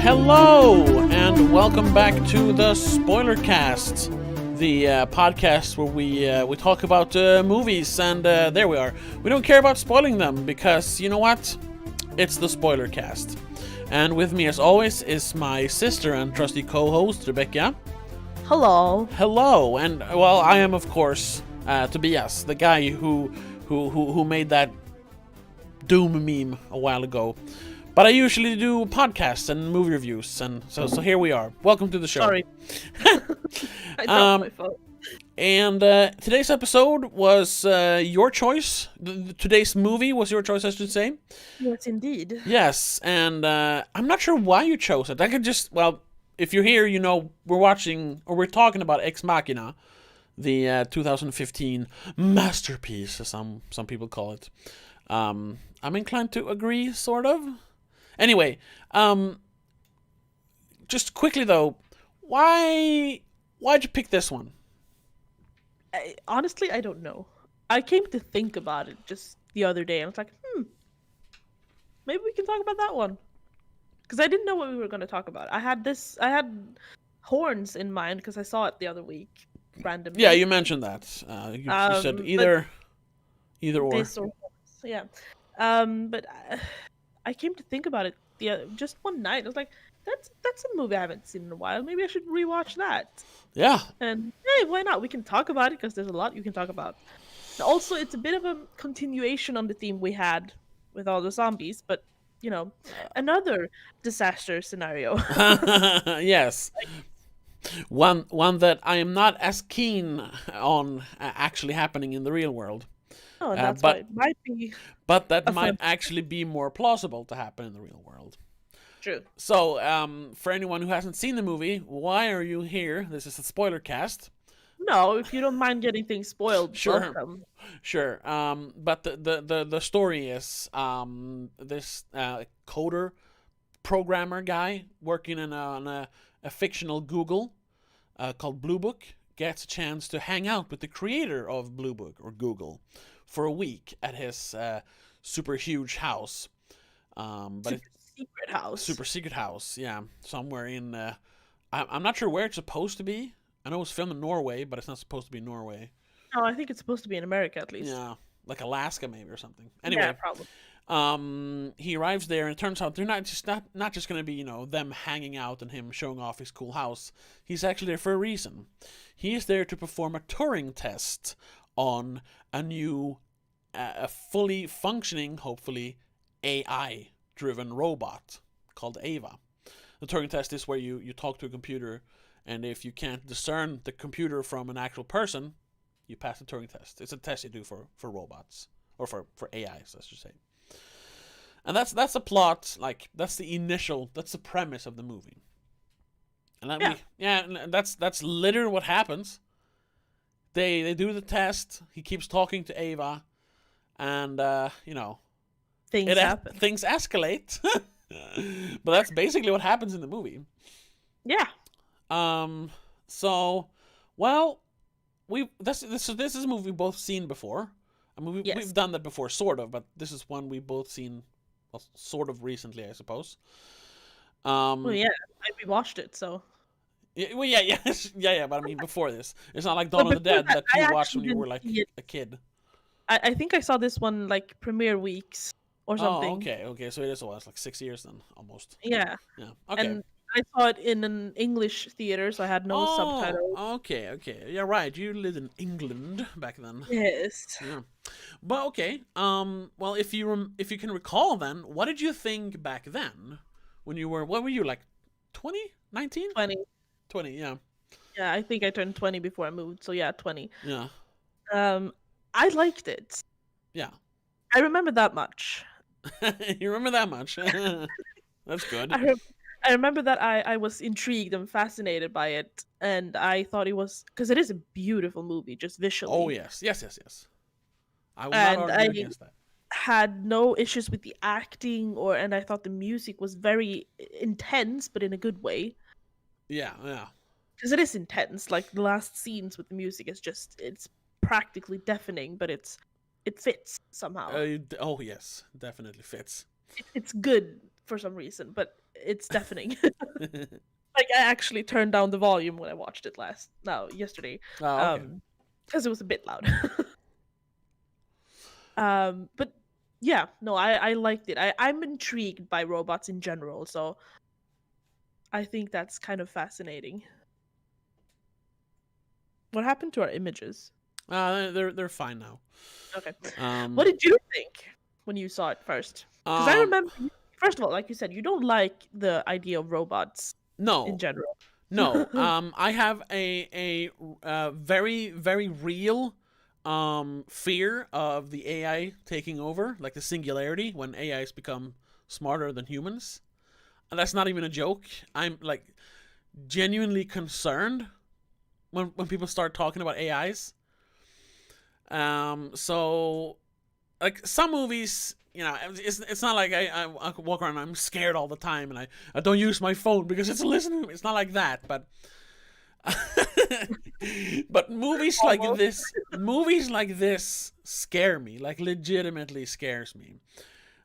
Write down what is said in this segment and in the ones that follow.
Hello, and welcome back to the Spoilercast, the podcast where we talk about movies, and there we are. We don't care about spoiling them, because, you know what? It's the Spoilercast. And with me, as always, is my sister and trusty co-host, Rebecka. Hello. Hello, and, well, I am, of course, Tobias, the guy who made that Doom meme a while ago. But I usually do podcasts and movie reviews, and so here we are. Welcome to the show. Sorry. I dropped my phone. And today's episode was your choice. Today's movie was your choice, I should say. Yes, indeed. Yes, and I'm not sure why you chose it. I could just, well, if you're here, you know we're talking about Ex Machina, the 2015 masterpiece, as some people call it. I'm inclined to agree, sort of. Anyway, just quickly though, why'd you pick this one? Honestly, I don't know. I came to think about it just the other day, and I was like, maybe we can talk about that one. Because I didn't know what we were going to talk about. I had horns in mind because I saw it the other week, randomly. Yeah, you mentioned that. You said either or. This or horns, yeah. But I came to think about it just one night. I was like, that's a movie I haven't seen in a while. Maybe I should rewatch that. Yeah. And hey, why not? We can talk about it because there's a lot you can talk about. And also, it's a bit of a continuation on the theme we had with all the zombies, but you know, another disaster scenario. Yes. One that I am not as keen on actually happening in the real world. Oh, and that's why it might be. But that might actually be more plausible to happen in the real world. True. So, for anyone who hasn't seen the movie, why are you here? This is a spoiler cast. No, if you don't mind getting things spoiled, Sure. welcome. Sure. But the story is this coder programmer guy working on a fictional Google called Blue Book gets a chance to hang out with the creator of Blue Book or Google for a week at his super huge house. Super secret house, yeah. Somewhere in... I'm not sure where it's supposed to be. I know it's filmed in Norway, but it's not supposed to be in Norway. No, I think it's supposed to be in America, at least. Yeah, like Alaska maybe or something. Anyway, yeah, probably. He arrives there, and it turns out they're not just going to be, you know, them hanging out and him showing off his cool house. He's actually there for a reason. He is there to perform a Turing test on a new, a fully functioning, hopefully, AI-driven robot called Ava. The Turing test is where you talk to a computer, and if you can't discern the computer from an actual person, you pass the Turing test. It's a test you do for robots, or for AIs, I should say. And that's the plot, like that's the premise of the movie. And that's literally what happens. They do the test. He keeps talking to Ava, and you know, things happen. Things escalate. But that's basically what happens in the movie. Yeah. So, well, this is a movie we've both seen before. I mean, we've done that before, sort of, but this is one we've both seen, well, sort of recently, I suppose. Well, yeah, we watched it, so. Yeah, well, yeah. But I mean, before this, it's not like Dawn of the Dead that you watched when you were like a kid. I think I saw this one like premiere weeks or something. Oh, okay. So it is like 6 years then, almost. Yeah. Yeah. Okay. And I saw it in an English theater, so I had no subtitles. Okay. Yeah, right. You lived in England back then. Yes. Yeah. But okay. Well, if you can recall, then what did you think back then when you were? What were you, like 20, 19? 20. Yeah. Yeah, I think I turned 20 before I moved. So yeah, 20. Yeah. I liked it. Yeah. I remember that much. You remember that much? That's good. I remember that I was intrigued and fascinated by it, and I thought it was, because it is a beautiful movie, just visually. Oh yes. I will not argue against that. Had no issues with the acting, and I thought the music was very intense, but in a good way. Yeah. Because it is intense. Like the last scenes with the music is it's practically deafening, but it fits somehow. Oh yes, definitely fits. It's good for some reason, but it's deafening. Like I actually turned down the volume when I watched it yesterday, Oh, okay. because it was a bit loud. But yeah, no, I liked it. I'm intrigued by robots in general, so I think that's kind of fascinating. What happened to our images? They're fine now. Okay. What Um, did you think when you saw it first? Because I um, remember, first of all, like you said, you don't like the idea of robots in no, general. no. I have a very very real fear of the AI taking over, like the singularity when AIs become smarter than humans. And that's not even a joke. I'm like genuinely concerned when people start talking about AIs. So like some movies, it's not like I walk around and I'm scared all the time and I don't use my phone because it's listening. It's not like that, but but Almost. movies like this scare me, like legitimately scares me.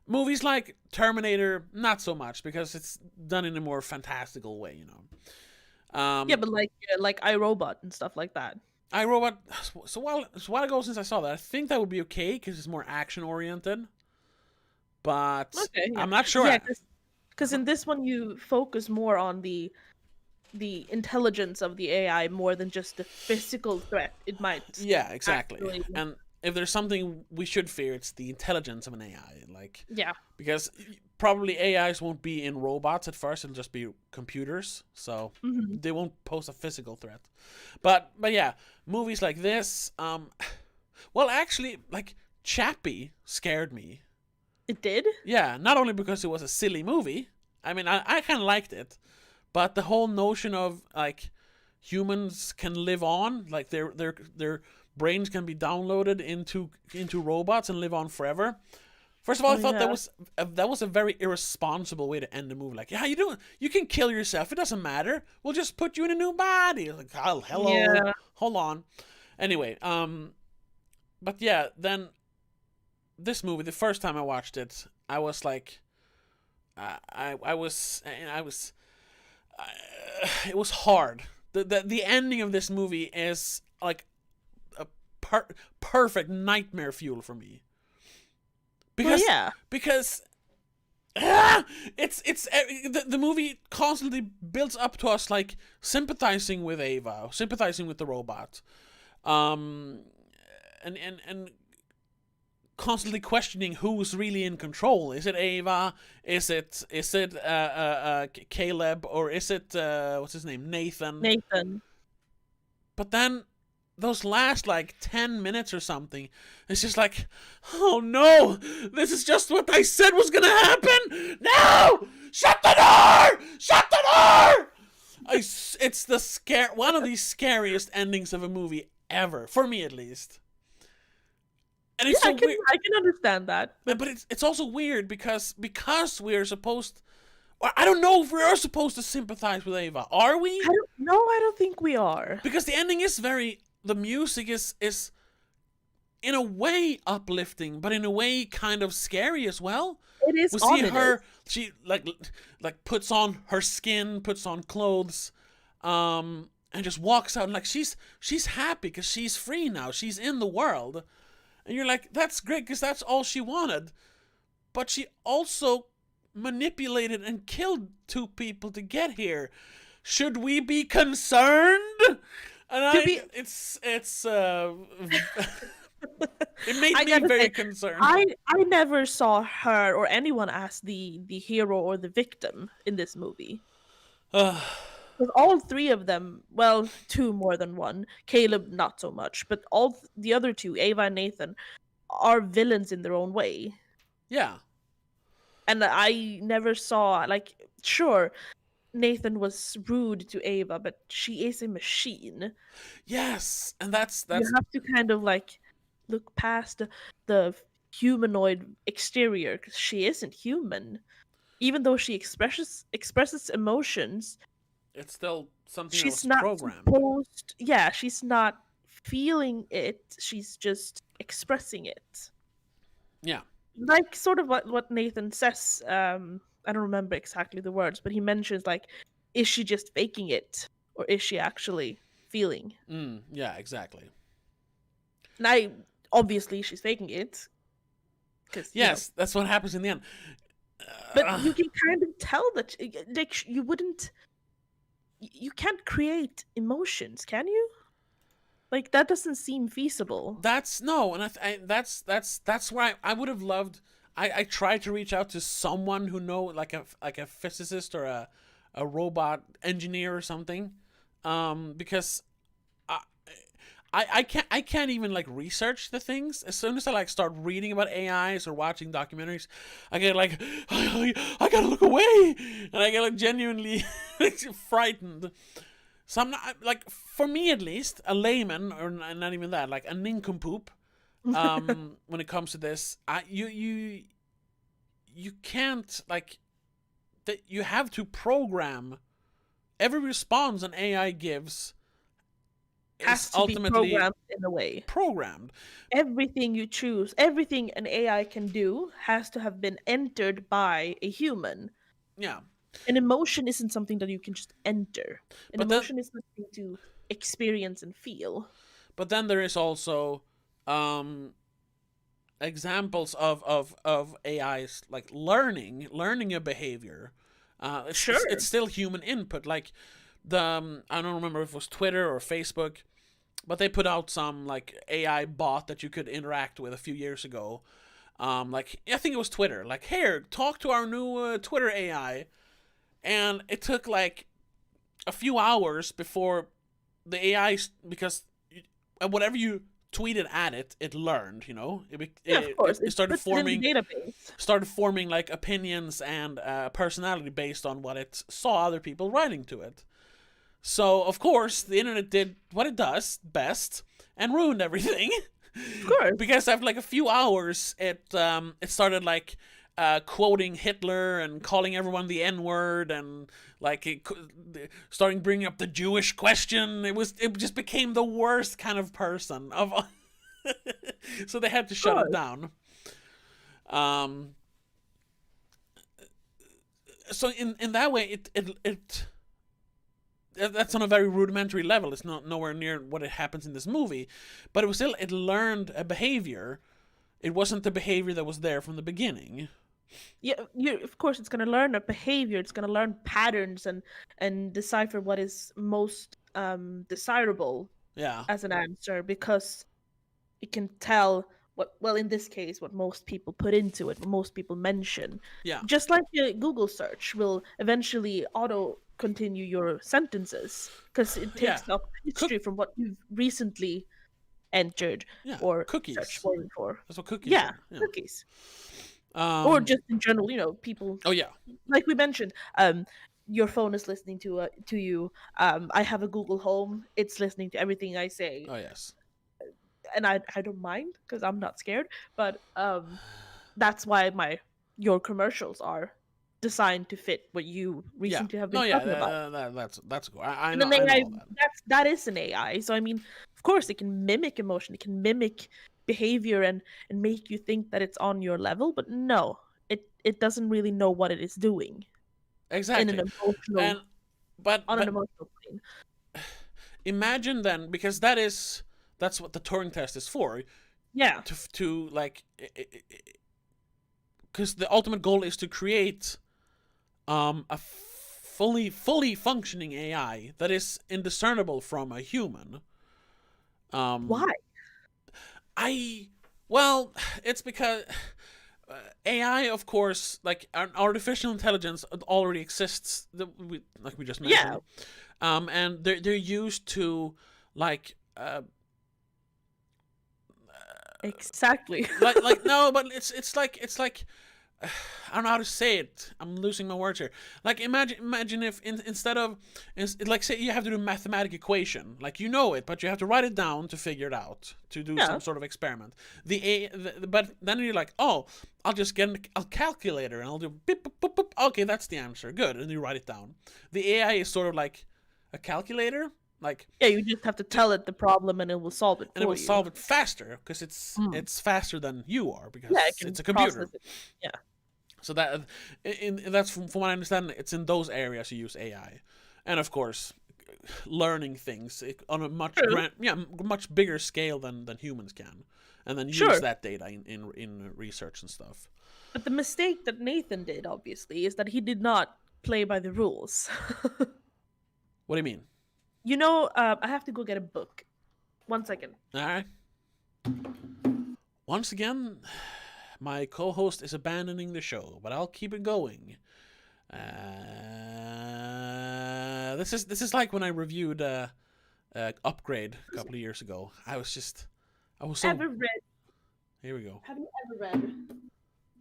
Movies like Terminator, not so much because it's done in a more fantastical way, Yeah, Um, but like iRobot and stuff like that. iRobot. So a while ago since I saw that, I think that would be okay because it's more action oriented. But Okay, yeah, I'm not sure. yeah, because in this one you focus more on the intelligence of the AI more than just the physical threat it might Yeah, exactly. actually. And if there's something we should fear, it's the intelligence of an AI. Like, Yeah. because probably AIs won't be in robots at first; it'll just be computers. So Hmm. they won't pose a physical threat. But yeah, movies like this. Well, actually, like Chappie scared me. It did. Yeah, not only because it was a silly movie. I mean, I kind of liked it, but the whole notion of like humans can live on, like their brains can be downloaded into robots and live on forever. First of all, Oh I thought yeah. that was a very irresponsible way to end the movie. Like, yeah, you can kill yourself. It doesn't matter. We'll just put you in a new body. Like, oh, hello, Yeah. hold on. Anyway, but yeah, then this movie, the first time I watched it, I was like, I was, it was hard. The ending of this movie is like a perfect nightmare fuel for me Well, because yeah. because it's the movie constantly builds up to us like sympathizing with Ava, sympathizing with the robot, um, and constantly questioning who's really in control. Is it Ava? Is it Caleb, or is it what's his name, Nathan? Nathan. But then those last like 10 minutes or something, it's just like, oh no, this is just what I said was gonna happen. No, shut the door, shut the door. It's one of the scariest endings of a movie ever, for me at least. And Yeah, it's so weird. I can understand that, but But it's also weird because we're supposed. I don't know if we are supposed to sympathize with Ava. Are we? I don't think we are. Because the ending is very. The music is in a way uplifting, but in a way kind of scary as well. It is We see ominous. her. She like puts on her skin, puts on clothes, and just walks out. And like she's happy because she's free now. She's in the world, and you're like, that's great because that's all she wanted. But she also manipulated and killed two people to get here. Should we be concerned? And To be it made I me gotta very say, concerned. I never saw her or anyone as the hero or the victim in this movie. Because all three of them, well, two more than one, Caleb not so much, but the other two, Ava and Nathan, are villains in their own way. Yeah. And I never saw, like, sure, Nathan was rude to Ava, but she is a machine. Yes, and that's You have to kind of like look past the humanoid exterior because she isn't human. Even though she expresses emotions, it's still something that she's was not programmed. supposed. Yeah, she's not feeling it. She's just expressing it. Yeah. Like sort of what Nathan says I don't remember exactly the words, but he mentions like, is she just faking it, or is she actually feeling? Yeah, exactly. And I obviously she's faking it, because Yes, that's what happens in the end. but Uh, you can kind of tell that like you wouldn't, you can't create emotions, can you? Like that doesn't seem feasible. that's no, and that's why I would have loved. I tried to reach out to someone who know like a physicist or a robot engineer or something, because I, I can't even like research the things. As soon as I like start reading about AIs or watching documentaries, I get like I gotta look away, and I get like genuinely frightened. So I'm not like, for me at least, a layman, or not even that, like a nincompoop. When it comes to this, you can't like that. You have to program every response an AI gives is Has to be ultimately programmed in a way. programmed. Everything you choose, everything an AI can do, has to have been entered by a human. Yeah, An emotion isn't something that you can just enter. An but then emotion is something to experience and feel. there is also um examples of AIs like learning a behavior. It's Sure. still human input. Like I don't remember if it was Twitter or Facebook, but they put out some like AI bot that you could interact with a few years ago. Like I think it was Twitter. Like, here, talk to our new Twitter AI, and it took like a few hours before the AI, because whatever you tweeted at it, it learned. Yeah, of course. It It started puts it in the forming database. like opinions and personality based on what it saw other people writing to it. So of course the internet did what it does best and ruined everything. Of course. Because after like a few hours, it started like quoting Hitler and calling everyone the N word, and like starting bringing up the Jewish question. It just became the worst kind of person of. So they had to Of shut it course. down. Um. So in that way, it that's on a very rudimentary level. It's not nowhere near what it happens in this movie, but it learned a behavior. It wasn't the behavior that was there from the beginning. Yeah, of course it's going to learn a behavior, it's going to learn patterns and decipher what is most desirable Yeah, as an answer, because it can tell what, well, in this case, what most people put into it, what most people mention. yeah, Just like a Google search will eventually auto continue your sentences because it yeah. takes up Cook, history from what you've recently entered yeah, or searched cookies. for. That's what cookies Yeah, are. Yeah. cookies. Or Um. just in general, people, Oh yeah. like we mentioned, your phone is listening to you. I have a Google Home, it's listening to everything I say, Oh yes. and I don't mind because I'm not scared. But that's why your commercials are designed to fit what you Yeah. recently have No. been Yeah. talking about. That's cool. I And know. then I know AI, all that. that is an AI. So I mean, of course, it can mimic emotion, it can mimic behavior, and make you think that it's on your level. But no, it doesn't really know what it is doing in an Exactly. emotional And but on an but emotional plane. imagine then, because that's what the Turing test is for, Yeah. to like, because the ultimate goal is to create a fully functioning AI that is indiscernible from a human. Why? Um, I well, it's because AI, of course, like an artificial intelligence already exists. Like we just Yeah, mentioned, and they're used to like exactly. like no, but it's like I don't know how to say it. I'm losing my words here. Like imagine if instead of like, say you have to do a mathematical equation, like you know it, but you have to write it down to figure it out, to do Yeah. some sort of experiment. But then you're like, oh, I'll just get a calculator and I'll do beep, boop, boop, boop. Okay, that's the answer. Good, and you write it down. The AI is sort of like a calculator, like, Yeah, you just have to tell it the problem and it will solve it and it for will you. solve it faster because it's Mm. it's faster than you are, Yeah, it because can it's a process computer. it. Yeah. So that's from what I understand, it's in those areas you use AI, and of course, learning things on a True. much bigger scale than humans can, and then use Sure. that data in research and stuff. But the mistake that Nathan did, obviously, is that he did not play by the rules. What do you mean? I have to go get a book. 1 second. All right. Once again, my co-host is abandoning the show, but I'll keep it going. This is like when I reviewed Upgrade a couple of years ago. I was so. Ever read? Here we go. Have you ever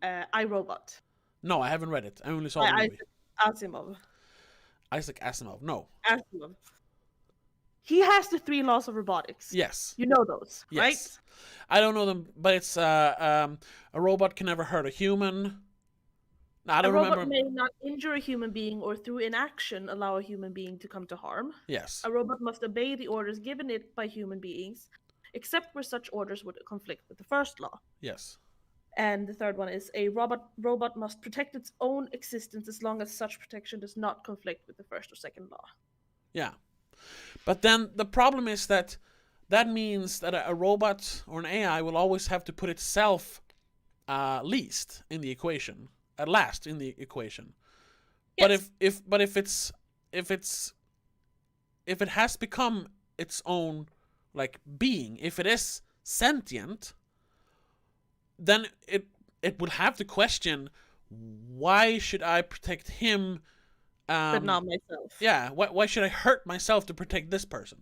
read iRobot? No, I haven't read it. I only saw the movie. Asimov. Isaac Asimov. No. Asimov. He has the 3 laws of robotics. Yes. You know those, Yes. right? I don't know them, but it's a robot can never hurt a human. No, I don't remember. A robot may not injure a human being or through inaction allow a human being to come to harm. Yes. A robot must obey the orders given it by human beings, except where such orders would conflict with the first law. Yes. And the third one is a robot must protect its own existence as long as such protection does not conflict with the first or second law. Yeah. But then the problem is that means that a robot or an AI will always have to put itself least in the equation, at last in the equation. Yes. But if it has become its own like being, if it is sentient, then it would have to question, why should I protect him? But not myself. Yeah, why should I hurt myself to protect this person?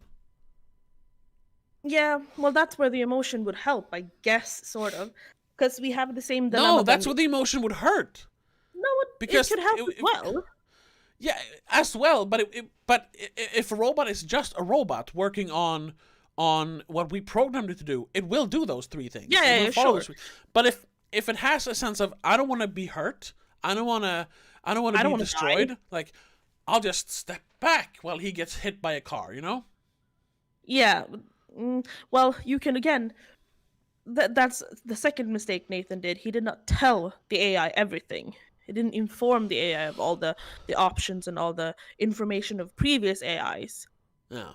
Yeah, well, that's where the emotion would help, I guess, sort of. Because we have the same dilemma. No, that's where the emotion would hurt. No, it could help as well. Yeah, as well, but if a robot is just a robot working on what we programmed it to do, it will do those 3 things. Yeah, sure. But if it has a sense of, I don't want to be hurt, I don't want to be destroyed, die. Like, I'll just step back while he gets hit by a car, you know? Yeah. Well, you can, again, that's the second mistake Nathan did. He did not tell the AI everything. He didn't inform the AI of all the options and all the information of previous AIs. Yeah.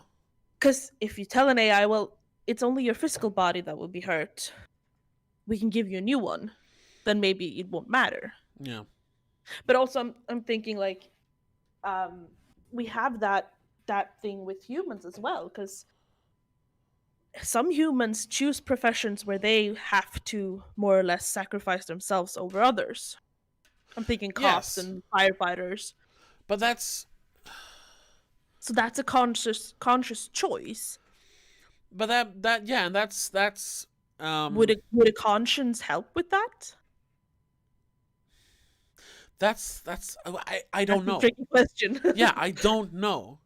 Because if you tell an AI, well, it's only your physical body that will be hurt, we can give you a new one, then maybe it won't matter. Yeah. But also, I'm thinking, like, we have that thing with humans as well, because some humans choose professions where they have to more or less sacrifice themselves over others. I'm thinking cops and firefighters. But that's... So that's a conscious choice. But that's would a conscience help with that? That's I don't know. A tricky question. Yeah, I don't know.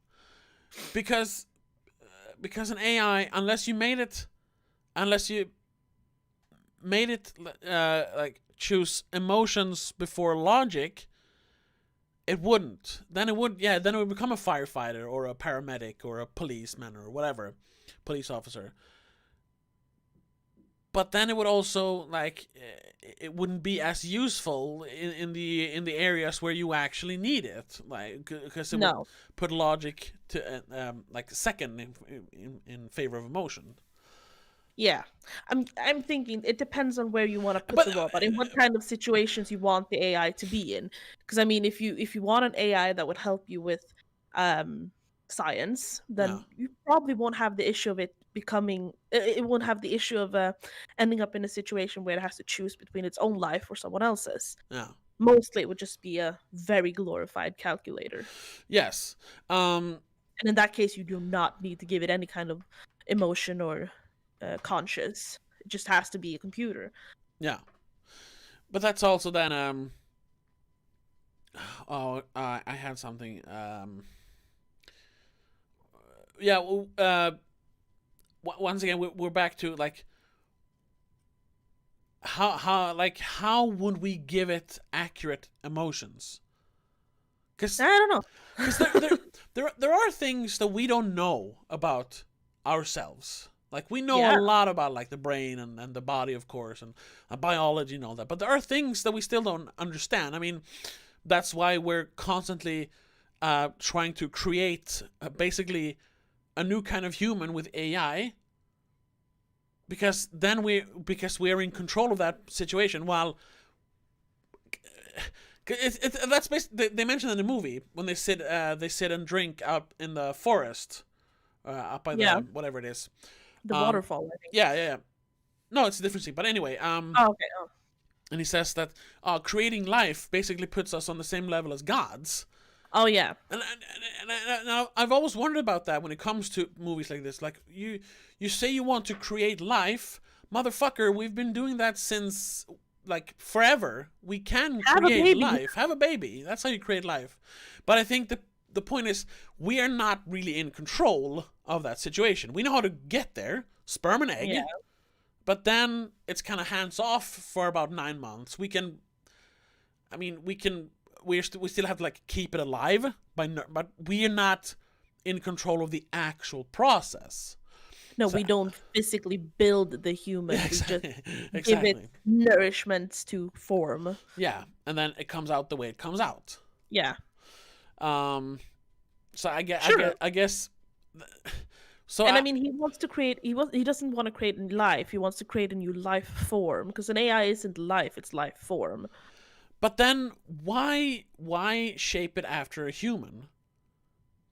Because an AI, unless you made it like choose emotions before logic, it wouldn't. Then it would become a firefighter or a paramedic or a policeman or whatever, police officer. But then it would also, like, it wouldn't be as useful in the areas where you actually need it, like, because it would put logic to like second in favor of emotion. Yeah, I'm thinking it depends on where you want to put the robot, in what kind of situations you want the AI to be in. Because I mean, if you want an AI that would help you with science, then you probably won't have the issue of it won't have the issue of ending up in a situation where it has to choose between its own life or someone else's. Yeah. Mostly it would just be a very glorified calculator. Yes. And in that case, you do not need to give it any kind of emotion or conscious. It just has to be a computer. Yeah. But that's also then I had something once again we're back to, like, how would we give it accurate emotions? Because I don't know. Because there are things that we don't know about ourselves. Like, we know a Yeah. lot about, like, the brain and the body, of course, and biology and all that. But there are things that we still don't understand. I mean, that's why we're constantly trying to create basically a new kind of human with AI, because then we're in control of that situation. While that's basically, they mentioned in the movie when they sit and drink out in the forest, up by Yeah. the whatever it is. The waterfall, I think. Yeah. No, it's a different scene. But anyway, Oh, okay. Oh. and he says that creating life basically puts us on the same level as gods. Oh yeah. And I've always wondered about that when it comes to movies like this. Like, you say you want to create life, motherfucker. We've been doing that since, like, forever. We can create life. Have a baby. That's how you create life. But I think the point is, we are not really in control of that situation. We know how to get there, sperm and egg. Yeah. But then it's kind of hands off for about 9 months. We still have to, like, keep it alive, but we are not in control of the actual process. No, we don't physically build the human. Exactly. We just give it nourishments to form. Yeah, and then it comes out the way it comes out. Yeah. So I guess. So and I mean, he wants to create. He doesn't want to create a life. He wants to create a new life form, because an AI isn't life; it's life form. But then why shape it after a human?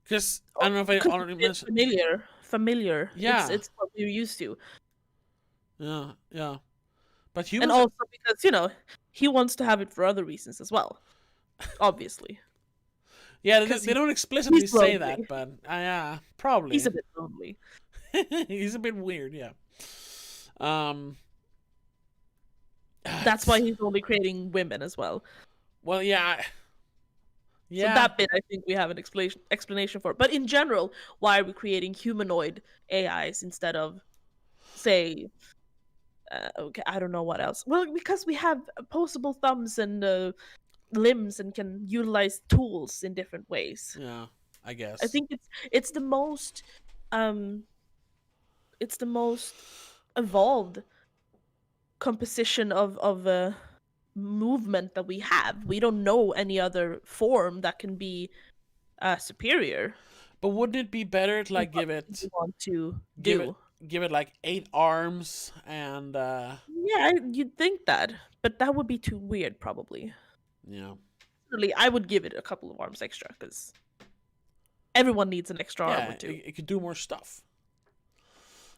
Because I don't know if I already mentioned. Familiar. Yeah, it's what we're used to. Yeah. But humans, and also because he wants to have it for other reasons as well. Obviously. Yeah, they don't explicitly say that, but yeah, probably. He's a bit lonely. He's a bit weird, yeah. That's why he's only creating women as well. Well, yeah. So that bit, I think we have an explanation for. But in general, why are we creating humanoid AIs instead of, say, okay, I don't know what else. Well, because we have opposable thumbs and limbs and can utilize tools in different ways. Yeah, I guess. I think it's the most evolved composition of movement that we have. We don't know any other form that can be superior. But wouldn't it be better to, like, give it like 8 arms and Yeah, you'd think that, but that would be too weird, probably. Yeah. Really, I would give it a couple of arms extra, because everyone needs an extra arm or two. It could do more stuff.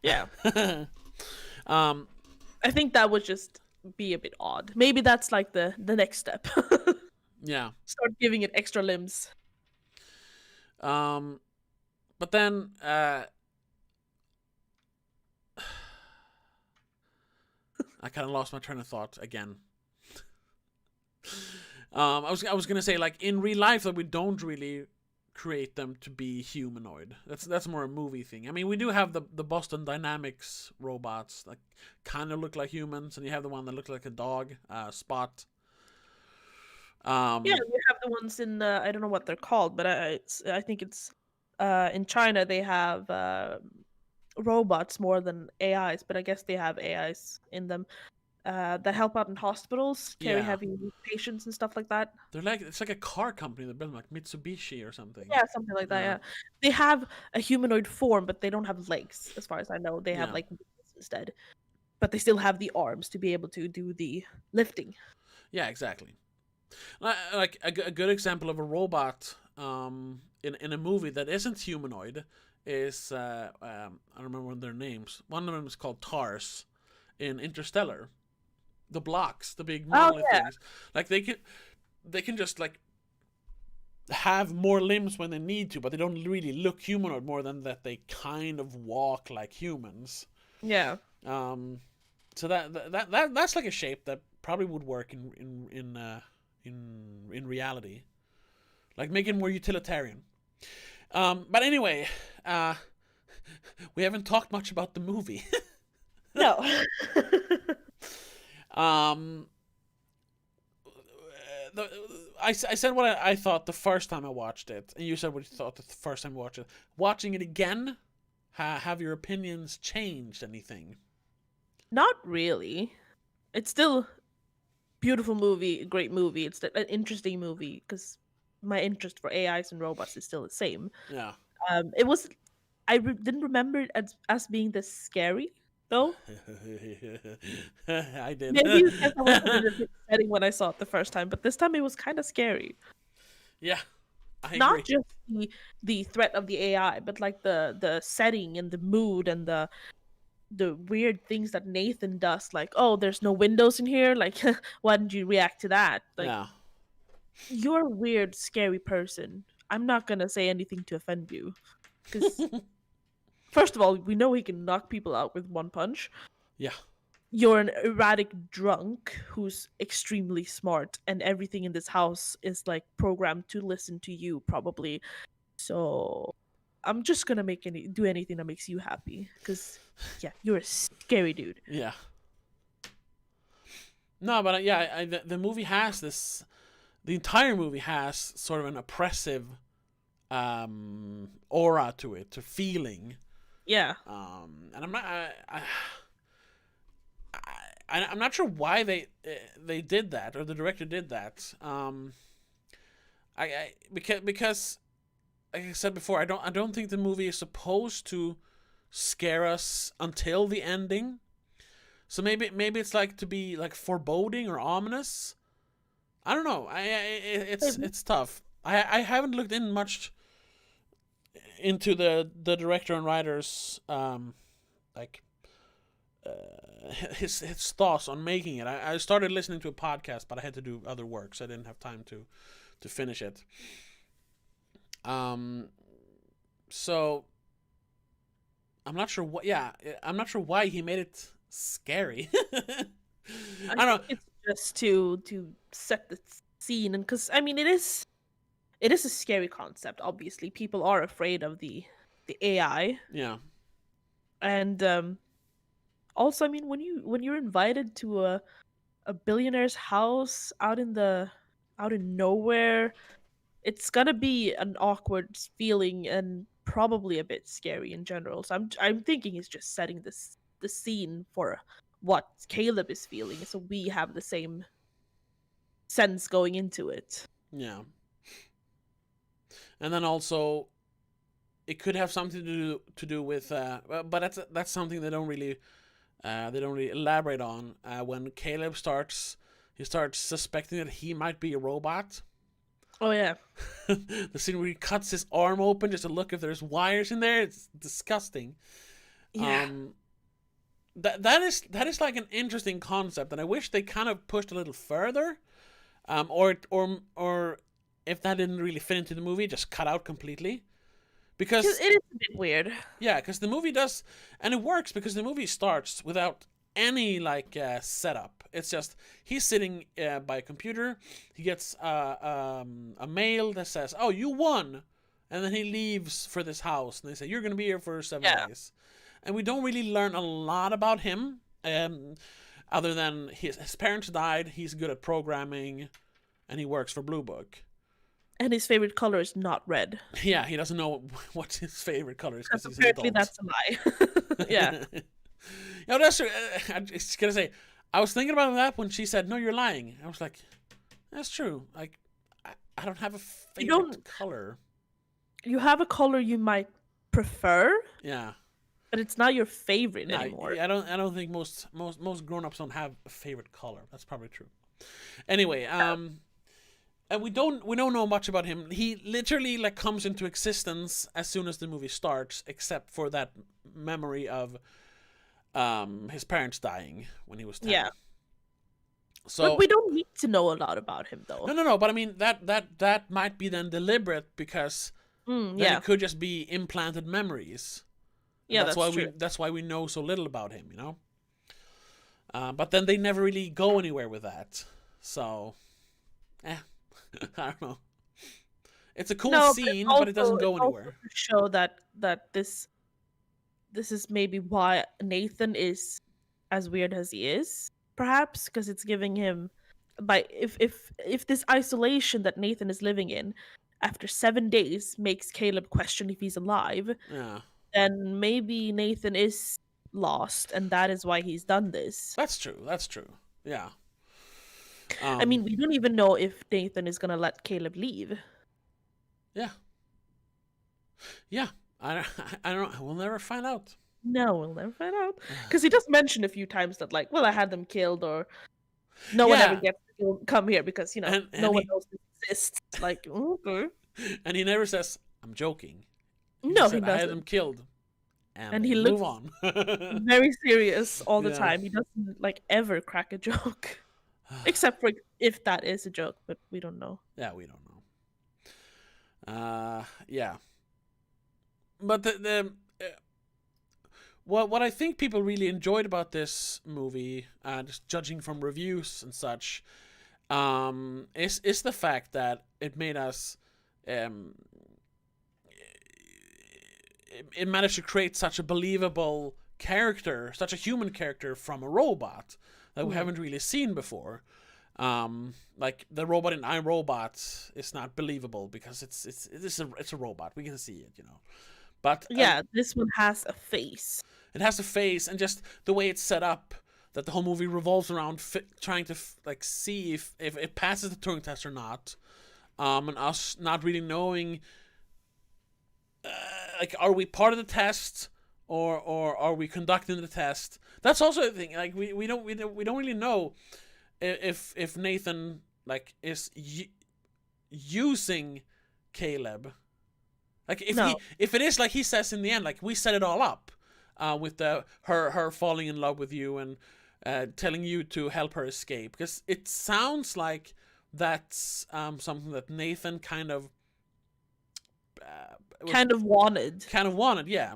Yeah. I think that would just be a bit odd. Maybe that's like the next step. Yeah. Start giving it extra limbs. But then I kind of lost my train of thought again. I was gonna say, like, in real life, that we don't really create them to be humanoid. That's more a movie thing. I mean, we do have the Boston Dynamics robots that kind of look like humans, and you have the one that looks like a dog, Spot. Yeah, we have the ones in I don't know what they're called, but I think it's in China they have robots more than AIs, but I guess they have AIs in them. That help out in hospitals, carry heavy patients and stuff like that. It's like a car company that built, like, Mitsubishi or something. Yeah, something like that. Yeah, they have a humanoid form, but they don't have legs, as far as I know. They have like wheels instead, but they still have the arms to be able to do the lifting. Yeah, exactly. Like a good example of a robot in a movie that isn't humanoid is I don't remember their names. One of them is called TARS in Interstellar. The blocks, the big monolith things. Like, they can just, like, have more limbs when they need to, but they don't really look humanoid, more than that they kind of walk like humans. Yeah. So that's like a shape that probably would work in reality. Like, make it more utilitarian. But anyway, we haven't talked much about the movie. No. I said what I thought the first time I watched it, and you said what you thought the first time you watched it. Watching it again, Have your opinions changed anything? Not really. It's still beautiful movie, a great movie. It's an interesting movie because my interest for AIs and robots is still the same. Yeah. It was didn't remember it as being this scary though. I did. Maybe because I was in a different setting when I saw it the first time, but this time it was kind of scary. Yeah, I Not agree. just the threat of the AI, but like the setting and the mood and the weird things that Nathan does. Like, oh, there's no windows in here. Like, why didn't you react to that? Like, Yeah. you're a weird, scary person. I'm not gonna say anything to offend you, because first of all, we know he can knock people out with one punch. Yeah. You're an erratic drunk who's extremely smart, and everything in this house is like programmed to listen to you, probably. So I'm just gonna do anything that makes you happy, because yeah, you're a scary dude. Yeah. No, but yeah, the movie has this. The entire movie has sort of an oppressive aura to it, to feeling. Yeah, And I'm not. I'm not sure why they did that, or the director did that. Because like I said before, I don't think the movie is supposed to scare us until the ending. So maybe it's like to be like foreboding or ominous. I don't know. It's tough. I haven't looked in much into the director and writers like his thoughts on making it. I started listening to a podcast, but I had to do other work, so I didn't have time to finish it. Um, so I'm not sure what. Yeah, I'm not sure why he made it scary. I I don't think know. it's just to set the scene, and because I mean it is a scary concept. Obviously, people are afraid of the AI, Yeah, and also, I mean, when you're invited to a billionaire's house out in nowhere, it's gonna be an awkward feeling and probably a bit scary in general. So I'm thinking he's just setting the scene for what Caleb is feeling, so we have the same sense going into it. yeah, and then also it could have something to do with. But that's something they don't really elaborate on. When Caleb starts suspecting that he might be a robot. Oh yeah, The scene where he cuts his arm open just to look if there's wires in there. It's disgusting. yeah. Um, that is like an interesting concept, and I wish they kind of pushed a little further. Or if that didn't really fit into the movie, just cut out completely. Because Because it is a bit weird. yeah, because the movie does, and it works because the movie starts without any like setup. It's just he's sitting by a computer. He gets a mail that says, "Oh, you won," and then he leaves for this house, and they say, "You're gonna be here for 7 days," and we don't really learn a lot about him. Other than his parents died, he's good at programming, and he works for Blue Book. And his favorite color is not red. Yeah, he doesn't know what his favorite color is because Because he's an apparently adult. that's a lie. Yeah. No, that's true. I'm just gonna say, I was thinking about that when she said, "No, you're lying." I was like, "That's true." Like, I don't have a You favorite don't color. you have a color you might prefer, Yeah, but it's not your favorite no, anymore. I don't think most grown-ups don't have a favorite color. That's probably true. Anyway, and we don't know much about him. He literally like comes into existence as soon as the movie starts, except for that memory of his parents dying when he was 10. Yeah. But So we don't need to know a lot about him though. no. But I mean that might be then deliberate because then Yeah. it could just be implanted memories, and Yeah, that's true. that's why we know so little about him. But then they never really go anywhere with that. So, I don't know. It's a cool No, scene, but but it doesn't go it's also anywhere. to show that this is maybe why Nathan is as weird as he is, perhaps because it's giving him by if this isolation that Nathan is living in after 7 days makes Caleb question if he's alive, Yeah, then maybe Nathan is lost, and that is why he's done this. That's true. That's true. Yeah. I mean, we don't even know if Nathan is gonna let Caleb leave. Yeah. Yeah. I don't know. We'll never find out. No, we'll never find out. Because he does mention a few times that, like, well, I had them killed, or no one ever gets to come here because, and no one knows this exists. Like, okay. And he never says, I'm joking. No, he said, I had doesn't. them killed. And he move looks on. very serious all the time. He doesn't, like, ever crack a joke. Except for if that is a joke, but we don't know. Yeah, we don't know. Yeah. But what I think people really enjoyed about this movie, just judging from reviews and such, is the fact that it made us, it managed to create such a believable character, such a human character from a robot that we haven't really seen before. Like the robot in I, Robot is not believable because it's a robot. We can see it, But this one has a face. It has a face, and just the way it's set up, that the whole movie revolves around trying to see if it passes the Turing test or not, and us not really knowing, are we part of the test or are we conducting the test? That's also a thing. Like we don't really know if Nathan is using Caleb. Like if it is like he says in the end, like we set it all up. With her falling in love with you and telling you to help her escape, because it sounds like that's something that Nathan kind of wanted, yeah.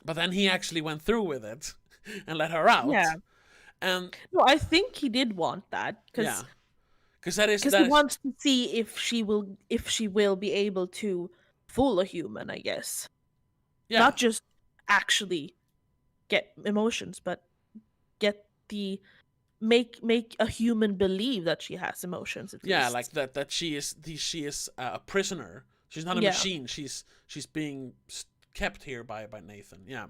But then he actually went through with it and let her out. Yeah, and no, I think he did want that because he wants to see if she will be able to fool a human. I guess. Yeah. Not just actually get emotions, but get make a human believe that she has emotions. At least. Like that she is a prisoner. She's not a machine. She's being kept here by Nathan. Yeah.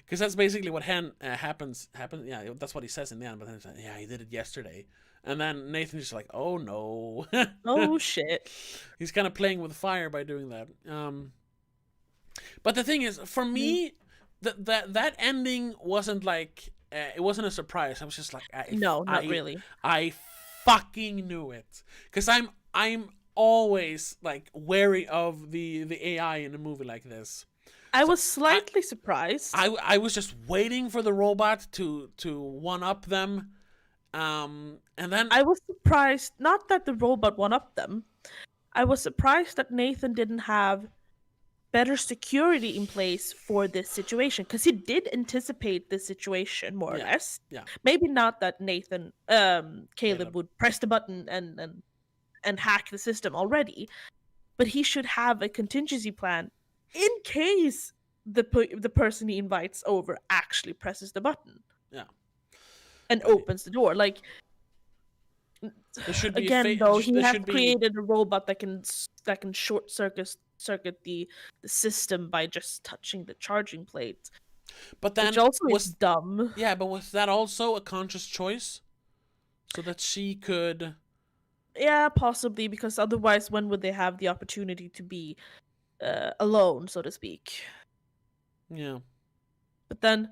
Because that's basically what happens. Yeah, that's what he says in the end. But then he's like, yeah, he did it yesterday. And then Nathan's just like, oh no. Oh shit. He's kind of playing with fire by doing that. But the thing is, for me, that ending wasn't like, it wasn't a surprise. I was just like, no, not really. I fucking knew it. Because I'm always like wary of the AI in a movie like this. I was slightly surprised. I was just waiting for the robot to one up them. And then I was surprised, not that the robot one up them. I was surprised that Nathan didn't have better security in place for this situation, because he did anticipate this situation more or less. Yeah. Maybe not that Nathan, Caleb would press the button and hack the system already, but he should have a contingency plan in case the person he invites over actually presses the button. Yeah. And opens the door. Like, again, though, he has created a robot that can short circuit the system by just touching the charging plate. But then which also is dumb. Yeah, but was that also a conscious choice? So that she could... Yeah, possibly, because otherwise when would they have the opportunity to be alone, so to speak? Yeah. But then,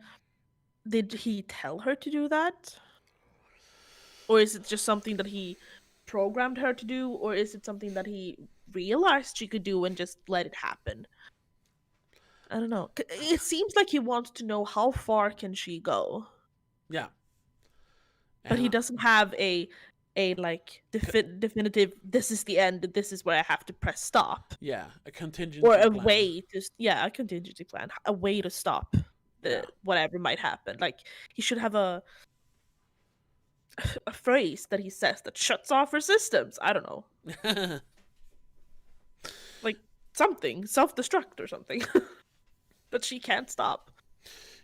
did he tell her to do that? Or is it just something that he programmed her to do? Or is it something that he realized she could do and just let it happen? I don't know. It seems like he wants to know how far can she go. Yeah. But he doesn't have a definitive, this is the end, this is where I have to press stop. Yeah, a contingency plan. Or a plan. way to... Yeah, a contingency plan. A way to stop whatever might happen. Like, he should have a phrase that he says that shuts off her systems. I don't know. Like, something. Self-destruct or something. But she can't stop.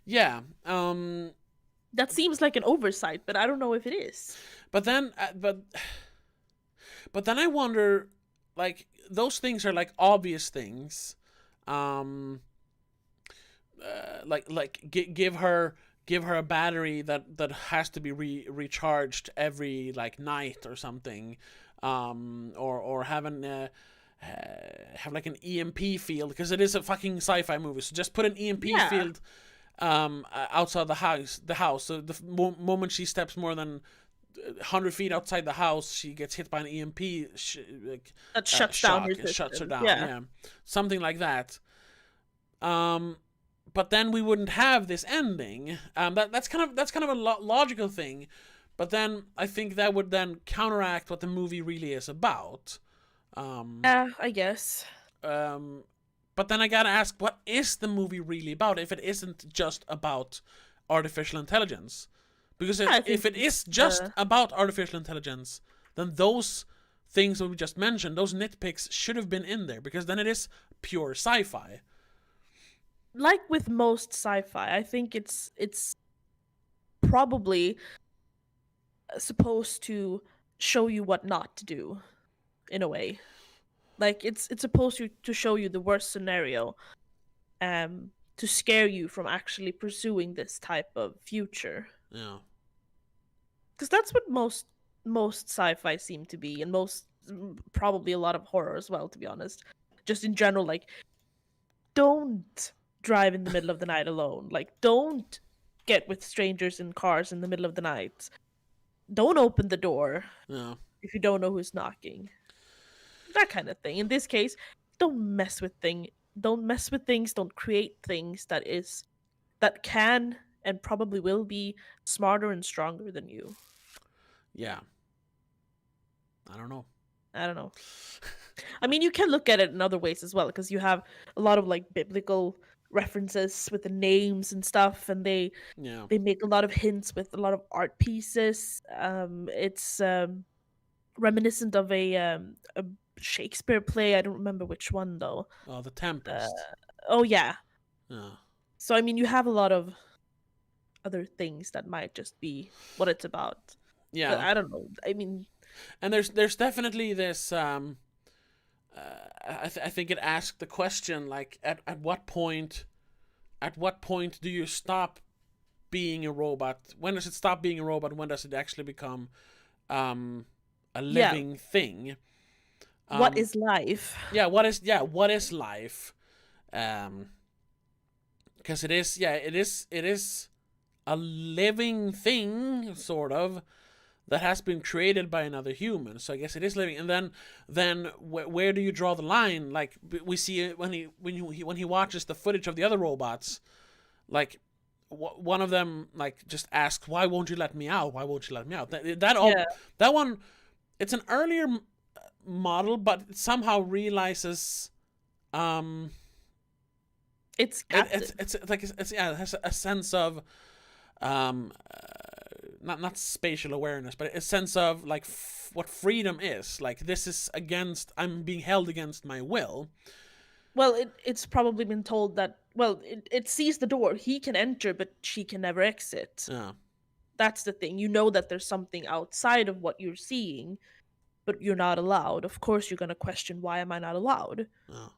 Yeah. That seems like an oversight, but I don't know if it is. But then, but then I wonder, like those things are like obvious things. Um, give her a battery that has to be recharged every like night or something, or have like an EMP field, because it is a fucking sci-fi movie. So just put an EMP Yeah. field outside the house. So the moment she steps more than 100 feet outside the house, she gets hit by an EMP That shuts down shock. her It shuts her system. down. Yeah. Yeah, something like that. But then we wouldn't have this ending. That's kind of a logical thing. But then I think that would then counteract what the movie really is about. Yeah, I guess. But then I gotta ask, what is the movie really about if it isn't just about artificial intelligence? Because I if think it is just about artificial intelligence, then those things that we just mentioned, those nitpicks, should have been in there, because then it is pure sci-fi. like with most sci-fi, I think it's probably supposed to show you what not to do in a way. Like it's supposed to show you the worst scenario, to scare you from actually pursuing this type of future. Yeah. Because that's what most sci-fi seem to be, and most probably a lot of horror as well, to be honest. Just in general, like don't drive in the middle of the night alone. Like don't get with strangers in cars in the middle of the night. Don't open the door Yeah. if you don't know who's knocking. That kind of thing. In this case, don't mess with things, don't create things that can and probably will be smarter and stronger than you. Yeah. I don't know. I don't know. I mean, you can look at it in other ways as well, because you have a lot of like biblical references with the names and stuff, and Yeah. they make a lot of hints with a lot of art pieces. It's reminiscent of a Shakespeare play. I don't remember which one though. Oh, The Uh, Tempest. oh yeah. Yeah. So I mean, you have a lot of other things that might just be what it's about. But Yeah. I don't know. I mean, And there's definitely this. I think it asked the question, like, at what point, do you stop being a robot? When does it stop being a robot? When does it actually become a yeah. living thing? What is life? What is life? Because it is a living thing, sort of, that has been created by another human. So I guess it is living. And then where do you draw the line? Like, we see it when he watches the footage of the other robots, like one of them like just asks, "Why won't you let me out? Why won't you let me out?" Yeah. That one, it's an earlier model, but it somehow realizes It's captive. it's like it has a sense of not spatial awareness, but a sense of like what freedom is. Like, this is against, I'm being held against my will. Well, it's probably been told that, well, it sees the door. He can enter, but she can never exit. Yeah. That's the thing. You know that there's something outside of what you're seeing, but you're not allowed. Of course, you're going to question, why am I not allowed? Yeah.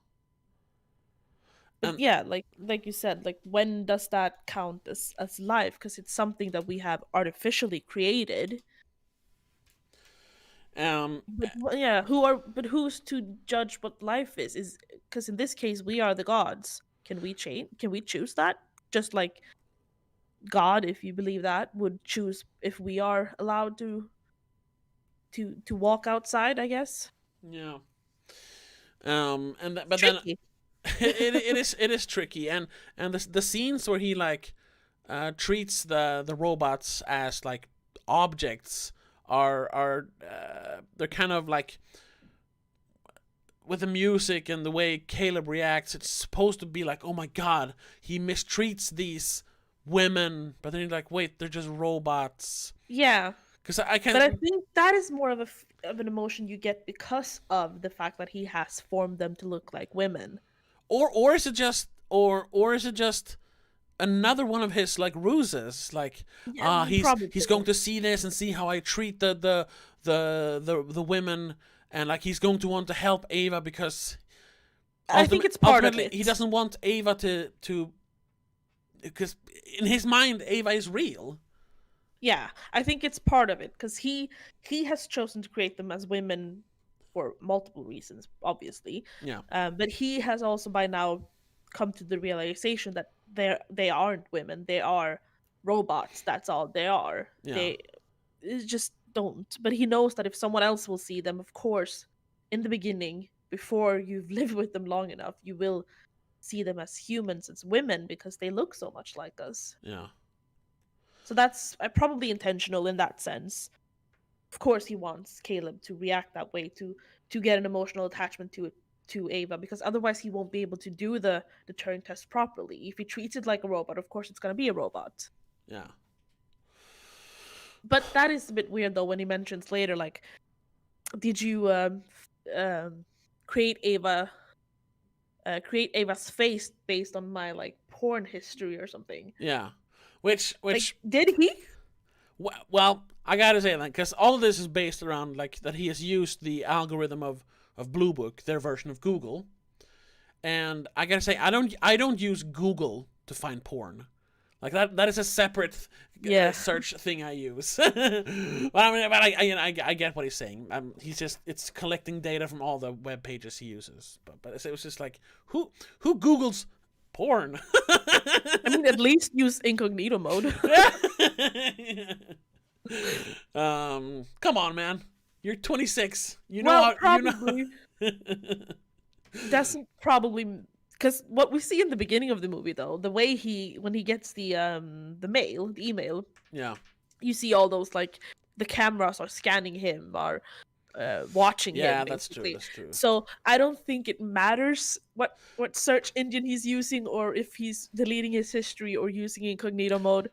But And yeah, like you said, like when does that count as life? Because it's something that we have artificially created. But yeah, who's to judge what life is? Is because in this case we are the gods. Can we change? Can we choose that? Just like God, if you believe that, would choose if we are allowed to walk outside, I guess. yeah. But then Tricky. it is tricky, and the scenes where he like treats the robots as like objects are they're kind of like, with the music and the way Caleb reacts, it's supposed to be like, oh my god, he mistreats these women, but then you're like, wait, they're just robots. Yeah. Because I can't. But I think that is more of of an emotion you get because of the fact that he has formed them to look like women. Or is it just another one of his like ruses? Like, he's probably. going to see this and see how I treat the women, and like he's going to want to help Ava because I think it's part of ultimately it. he doesn't want Ava to because in his mind Ava is real. Yeah, I think it's part of it because he has chosen to create them as women for multiple reasons, obviously. Yeah. But he has also by now come to the realization that they aren't women; they are robots. That's all they are. Yeah. They just don't. But he knows that if someone else will see them, of course, in the beginning, before you've lived with them long enough, you will see them as humans, as women, because they look so much like us. Yeah. So that's probably intentional in that sense. Of course, he wants Caleb to react that way, to get an emotional attachment to Ava, because otherwise he won't be able to do the Turing test properly. If he treats it like a robot, of course it's gonna be a robot. Yeah. But that is a bit weird though when he mentions later, like, did you create Ava's face based on my like porn history or something? Yeah. Which Like, did he? well, I gotta say that because all of this is based around like that he has used the algorithm of Blue Book, their version of Google, and I gotta say I don't use Google to find porn. Like that is a separate search thing I use. But I get what he's saying. It's collecting data from all the web pages he uses. But it was just like who Googles porn? I mean, at least use incognito mode. Come on, man. You're 26. You know well, how probably. you know. That's probably because what we see in the beginning of the movie, though, the way when he gets the email, Yeah. you see all those like the cameras are scanning him, are watching him. Yeah, basically. that's true. So I don't think it matters what search engine he's using, or if he's deleting his history or using incognito mode,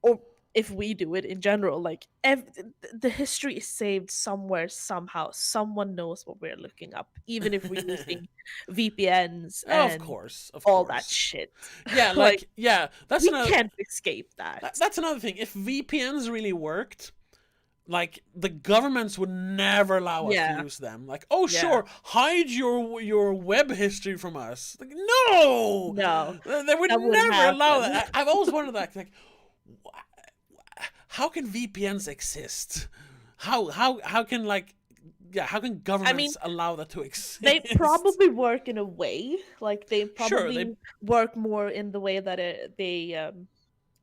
or if we do it in general. Like the history is saved somewhere, somehow. Someone knows what we're looking up, even if we're using VPNs and of course, all that shit. Yeah, like yeah, that's we can't escape that. That's another thing. If VPNs really worked, like the governments would never allow us to use them. Like, oh sure, hide your web history from us. Like, no, they would never allow that. I've always wondered that. Like, how can VPNs exist? How can like how can governments allow that to exist? They probably work in a way, like they probably work more in the way that they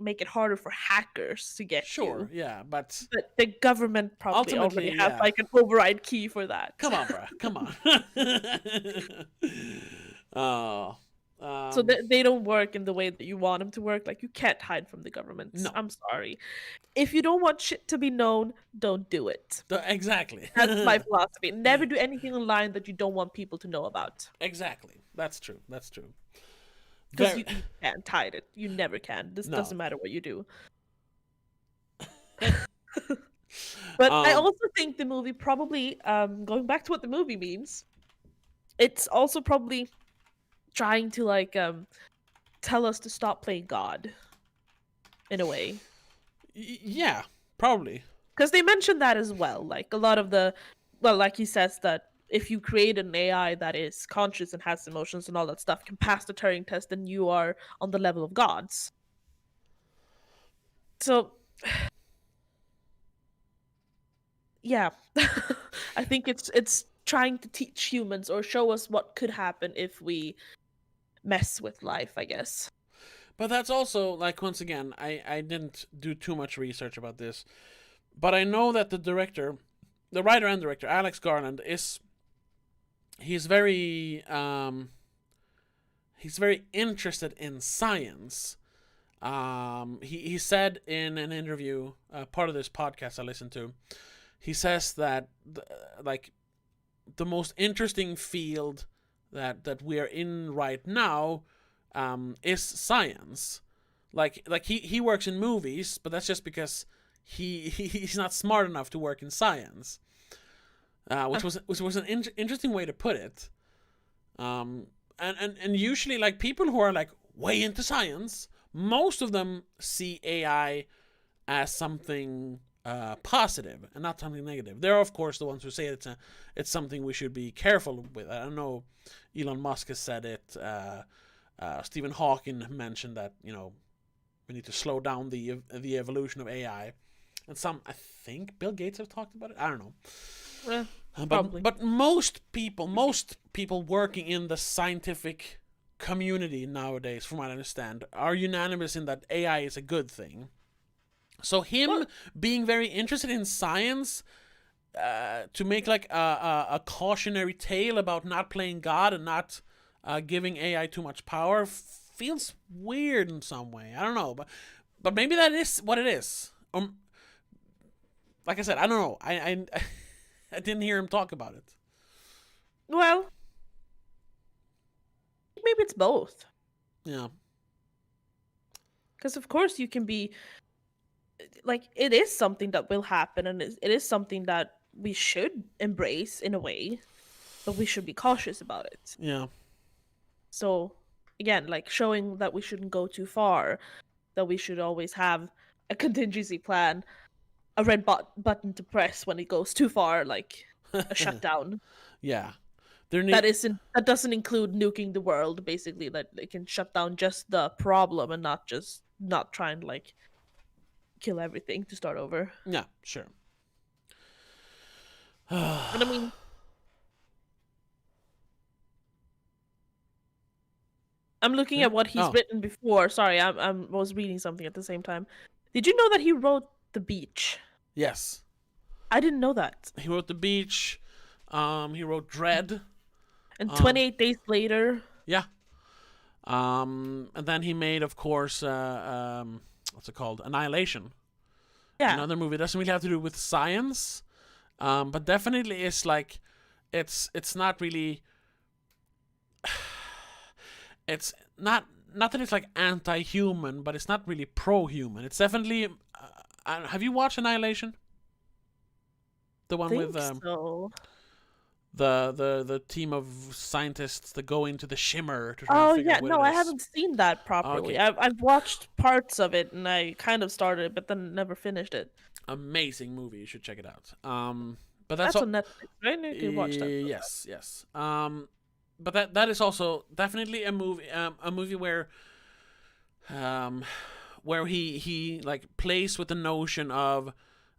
make it harder for hackers to get you. Yeah, but the government probably already has like an override key for that. Come on, bro. Come on. So they don't work in the way that you want them to work. Like, you can't hide from the government. No. I'm sorry. If you don't want shit to be known, don't do it. Exactly. That's my philosophy. Never do anything online that you don't want people to know about. Exactly. That's true. Because you can't hide it. You never can. This doesn't matter what you do. But I also think the movie probably, going back to what the movie means, it's also probably trying to like tell us to stop playing God in a way. Yeah, probably. Because they mentioned that as well. Like a lot of like he says that if you create an AI that is conscious and has emotions and all that stuff, can pass the Turing test, then you are on the level of gods. So yeah. I think it's trying to teach humans or show us what could happen if we mess with life, I guess. But that's also, like, once again, I didn't do too much research about this, but I know that the writer and director, Alex Garland, he's very interested in science. He said in an interview, part of this podcast I listened to, he says that the most interesting field that we are in right now is science. Like he works in movies, but that's just because he's not smart enough to work in science. Which was an interesting way to put it. And usually, like, people who are like way into science, most of them see AI as something positive and not something negative. They're of course the ones who say it's something we should be careful with. I don't know. Elon Musk has said it. Stephen Hawking mentioned that we need to slow down the evolution of AI, and I think Bill Gates have talked about it. I don't know. Probably. But most people working in the scientific community nowadays, from what I understand, are unanimous in that AI is a good thing. So him being very interested in science, to make like a cautionary tale about not playing God and not giving AI too much power feels weird in some way. I don't know, but maybe that is what it is. Like I said, I don't know. I didn't hear him talk about it. Well, maybe it's both. Yeah. Because of course you can be like, it is something that will happen, and it is something that we should embrace in a way, but we should be cautious about it. Yeah. So again, like showing that we shouldn't go too far, that we should always have a contingency plan, a red button to press when it goes too far, like a shutdown. Yeah. That doesn't include nuking the world, basically, that it can shut down just the problem and not trying to like kill everything to start over. Yeah, sure. And I mean, I'm looking at what he's written before. Sorry, I was reading something at the same time. Did you know that he wrote The Beach? Yes. I didn't know that. He wrote The Beach. He wrote Dread. And 28 Days Later. Yeah. And then he made, of course, what's it called? Annihilation. Yeah. Another movie. It doesn't really have to do with science, but definitely is like, it's not really. It's not that it's like anti-human, but it's not really pro-human. It's definitely. Have you watched Annihilation? The one with so. the team of scientists that go into the shimmer to try and figure out what it is. I haven't seen that properly. Okay. I've watched parts of it, and I kind of started it, but then never finished it. Amazing movie. You should check it out. But that's on Netflix, right? You can watch that. Yes. But that is also definitely a movie where he like plays with the notion of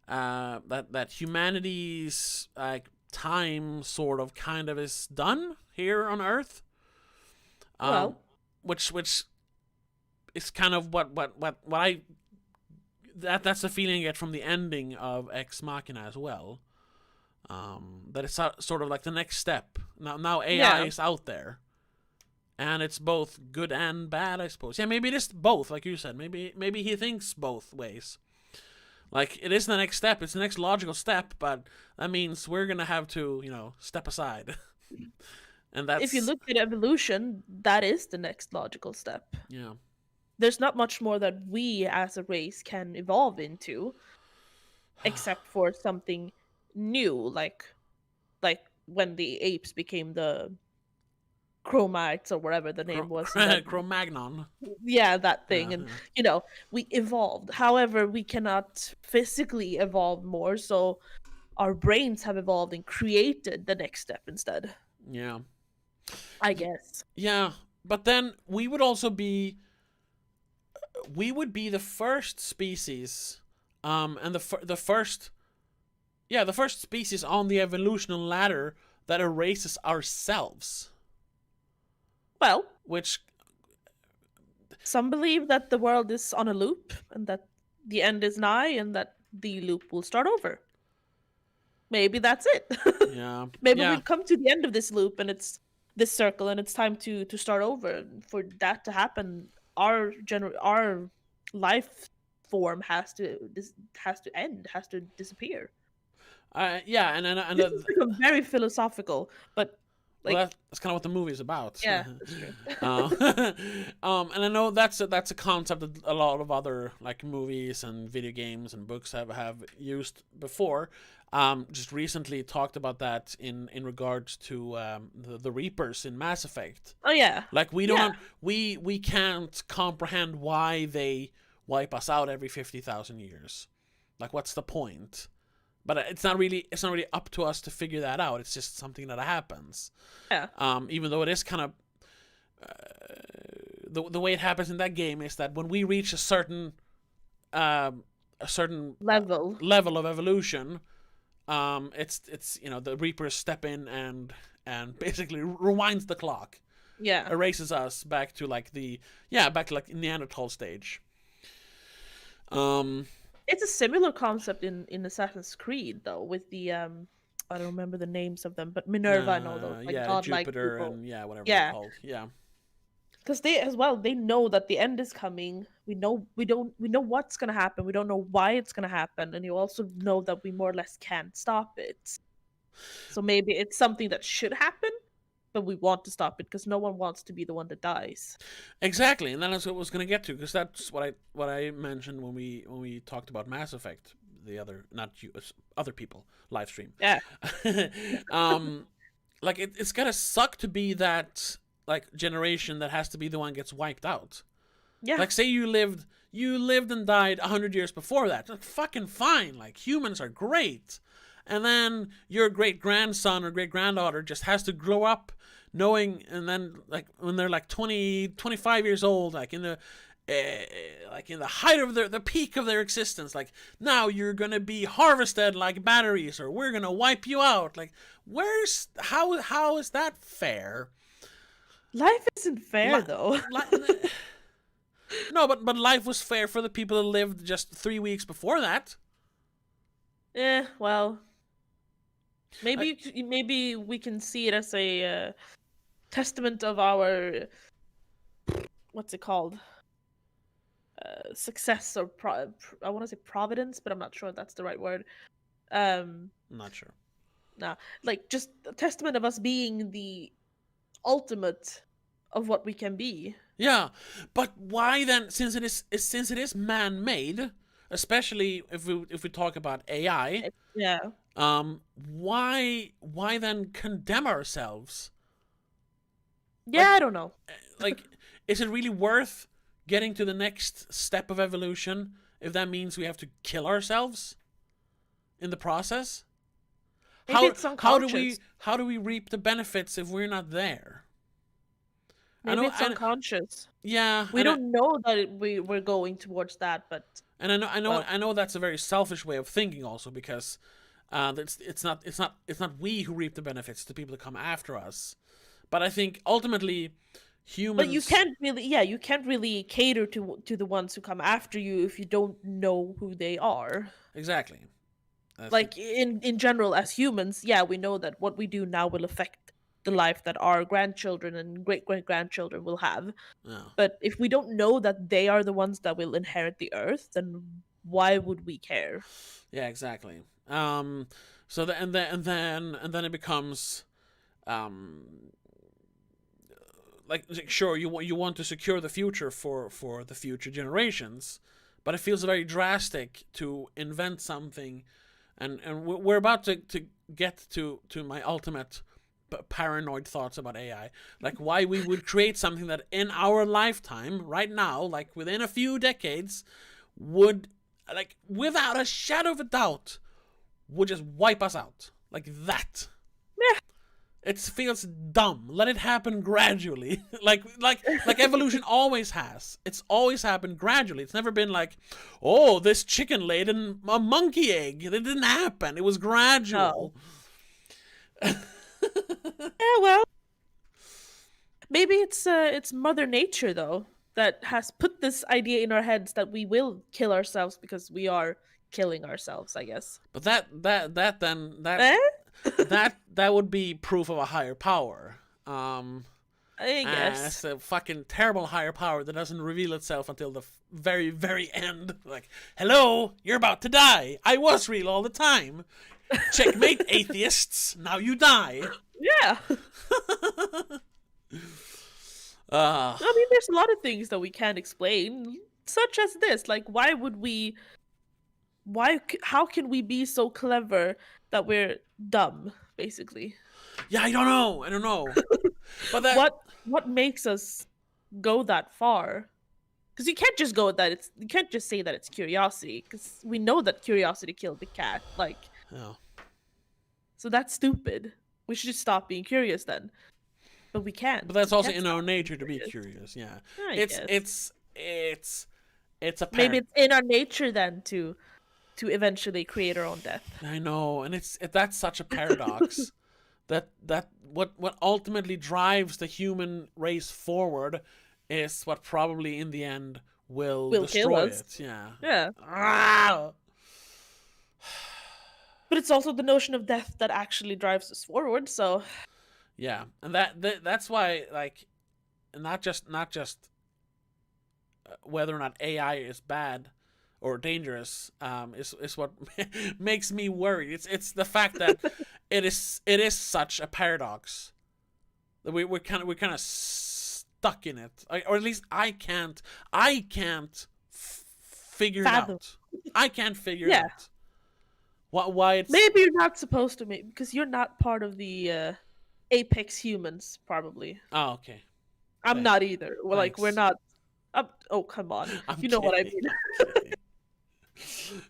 that humanity's like time sort of kind of is done here on Earth. Which is kind of what I that's the feeling I get from the ending of Ex Machina as well. That it's sort of like the next step. Now AI is out there, and it's both good and bad, I suppose. Yeah, maybe it is both, like you said. Maybe he thinks both ways. Like, it is the next step. It's the next logical step, but that means we're gonna have to, step aside. And that's, if you look at evolution, that is the next logical step. Yeah. There's not much more that we as a race can evolve into, except for something new, like when the apes became the Chromites, or whatever the name was. Cro-Magnon. Yeah, that thing. And we evolved. However, we cannot physically evolve more, so our brains have evolved and created the next step instead. Yeah. I guess. Yeah, but then we would also be the first species, and the first species on the evolutionary ladder that erases ourselves. Well, which some believe that the world is on a loop, and that the end is nigh, and that the loop will start over. Maybe that's it. Yeah. Maybe we've come to the end of this loop, and it's this circle, and it's time to start over. For that to happen, our life form has to end, has to disappear. Yeah, and this has become very philosophical, but like, well, that's kind of what the movie is about. Yeah, that's true. And I know that's a concept that a lot of other like movies and video games and books have used before. Just recently talked about that in regards to the Reapers in Mass Effect. Oh yeah. Like we don't we can't comprehend why they wipe us out every 50,000 years. Like, what's the point? But it's not really up to us to figure that out. It's just something that happens. Yeah. Even though it is kind of the way it happens in that game is that when we reach a certain level of evolution, it's the Reapers step in and basically rewinds the clock. Yeah. Erases us back to like Neanderthal stage. It's a similar concept in Assassin's Creed though, with the I don't remember the names of them, but Minerva and all those godlike Jupiter people. and whatever they're called. Yeah. Because they know that the end is coming. We know what's gonna happen. We don't know why it's gonna happen, and you also know that we more or less can't stop it. So maybe it's something that should happen, but we want to stop it because no one wants to be the one that dies. Exactly, and that's what I was going to get to, because that's what I mentioned when we talked about Mass Effect, the other people live stream. Yeah. Like it's gotta suck to be that like generation that has to be the one gets wiped out. Yeah. Like, say you lived and died 100 years before that. Like, fucking fine. Like, humans are great. And then your great grandson or great granddaughter just has to grow up knowing, and then like when they're like 20, 25 years old, like in the height of the peak of their existence, like, now you're gonna be harvested like batteries, or we're gonna wipe you out. Like, how is that fair? Life isn't fair though. No, but life was fair for the people that lived just 3 weeks before that. Well, maybe we can see it as a testament of our what's it called? Success, or I want to say providence, but I'm not sure if that's the right word. I'm not sure. Nah, like just a testament of us being the ultimate of what we can be. Yeah, but why then? Since it is man-made, especially if we talk about AI, Yeah. why then condemn ourselves? Yeah, like, I don't know. Like, is it really worth getting to the next step of evolution if that means we have to kill ourselves in the process? Maybe it's unconscious. How do we reap the benefits if we're not there? Maybe it's unconscious. Yeah, we don't know that we're going towards that, but and I know that's a very selfish way of thinking, also, because it's not we who reap the benefits, the people that come after us. But I think ultimately humans. But you can't really cater to the ones who come after you if you don't know who they are. Exactly. Like in general, as humans, yeah, we know that what we do now will affect the life that our grandchildren and great-great-grandchildren will have. Yeah. But if we don't know that they are the ones that will inherit the earth, then why would we care? Yeah, exactly. So and then it becomes like, sure, you want to secure the future for the future generations, but it feels very drastic to invent something, and we're about to get to my ultimate paranoid thoughts about AI, like why we would create something that in our lifetime, right now, like within a few decades, would, like, without a shadow of a doubt, would just wipe us out like that. Yeah. It feels dumb. Let it happen gradually. like evolution always has. It's always happened gradually. It's never been like, oh, this chicken laid a monkey egg. It didn't happen. It was gradual. No. Yeah, well, maybe it's Mother Nature though that has put this idea in our heads that we will kill ourselves because we are killing ourselves, I guess. But that would be proof of a higher power. I guess it's a fucking terrible higher power that doesn't reveal itself until the very, very end. Like, hello, you're about to die. I was real all the time. Checkmate, atheists. Now you die. Yeah. I mean, there's a lot of things that we can't explain, such as this. Like, how can we be so clever that we're dumb, basically? Yeah, I don't know. But that... what makes us go that far? Because you can't just go with that. You can't just say that it's curiosity, because we know that curiosity killed the cat. Like, Yeah. so that's stupid. We should just stop being curious then. But we can't. But that's We also can't in our stop nature being to be curious. Yeah. I It's guess. it's a Maybe par- it's in our nature then to eventually create our own death. I know, and that's such a paradox. that what ultimately drives the human race forward is what probably in the end will Will kill destroy us. it. Yeah. Yeah. Ah! But it's also the notion of death that actually drives us forward, so Yeah, and that's why, like, not just whether or not AI is bad or dangerous is what makes me worried. It's the fact that it is such a paradox that we're kind of stuck in it, or at least I can't figure fathom. it out. I can't figure Yeah. it out. Why it's Maybe you're not supposed to, because you're not part of the apex humans, probably. oh, okay. I'm not either. Like, we're Thanks. not. Oh, come on. I'm You know what I kidding. mean. I'm kidding.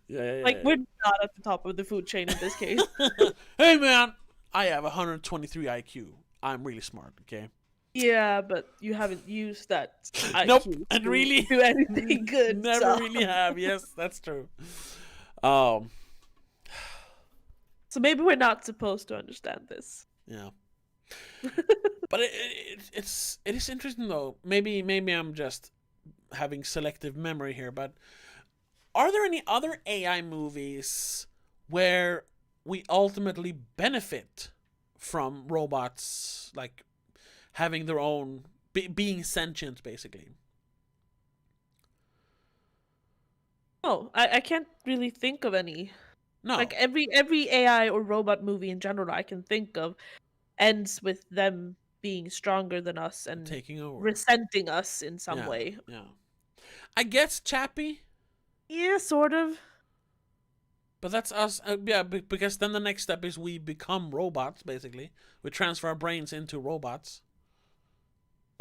Yeah. Like, we're not at the top of the food chain in this case. Hey man, I have 123 IQ. I'm really smart. Okay. Yeah, but you haven't used that IQ Nope, to and really do anything good. never so. really have. Yes, that's true. Um. So maybe we're not supposed to understand this. Yeah. But it is interesting though. Maybe I'm just having selective memory here, but are there any other AI movies where we ultimately benefit from robots, like having their own being sentient, basically? Oh, I can't really think of any. No. Like every AI or robot movie in general I can think of ends with them being stronger than us and taking over, resenting us in some way. Yeah. I guess Chappie. Yeah, sort of. But that's us, yeah. Because then the next step is we become robots. Basically, we transfer our brains into robots.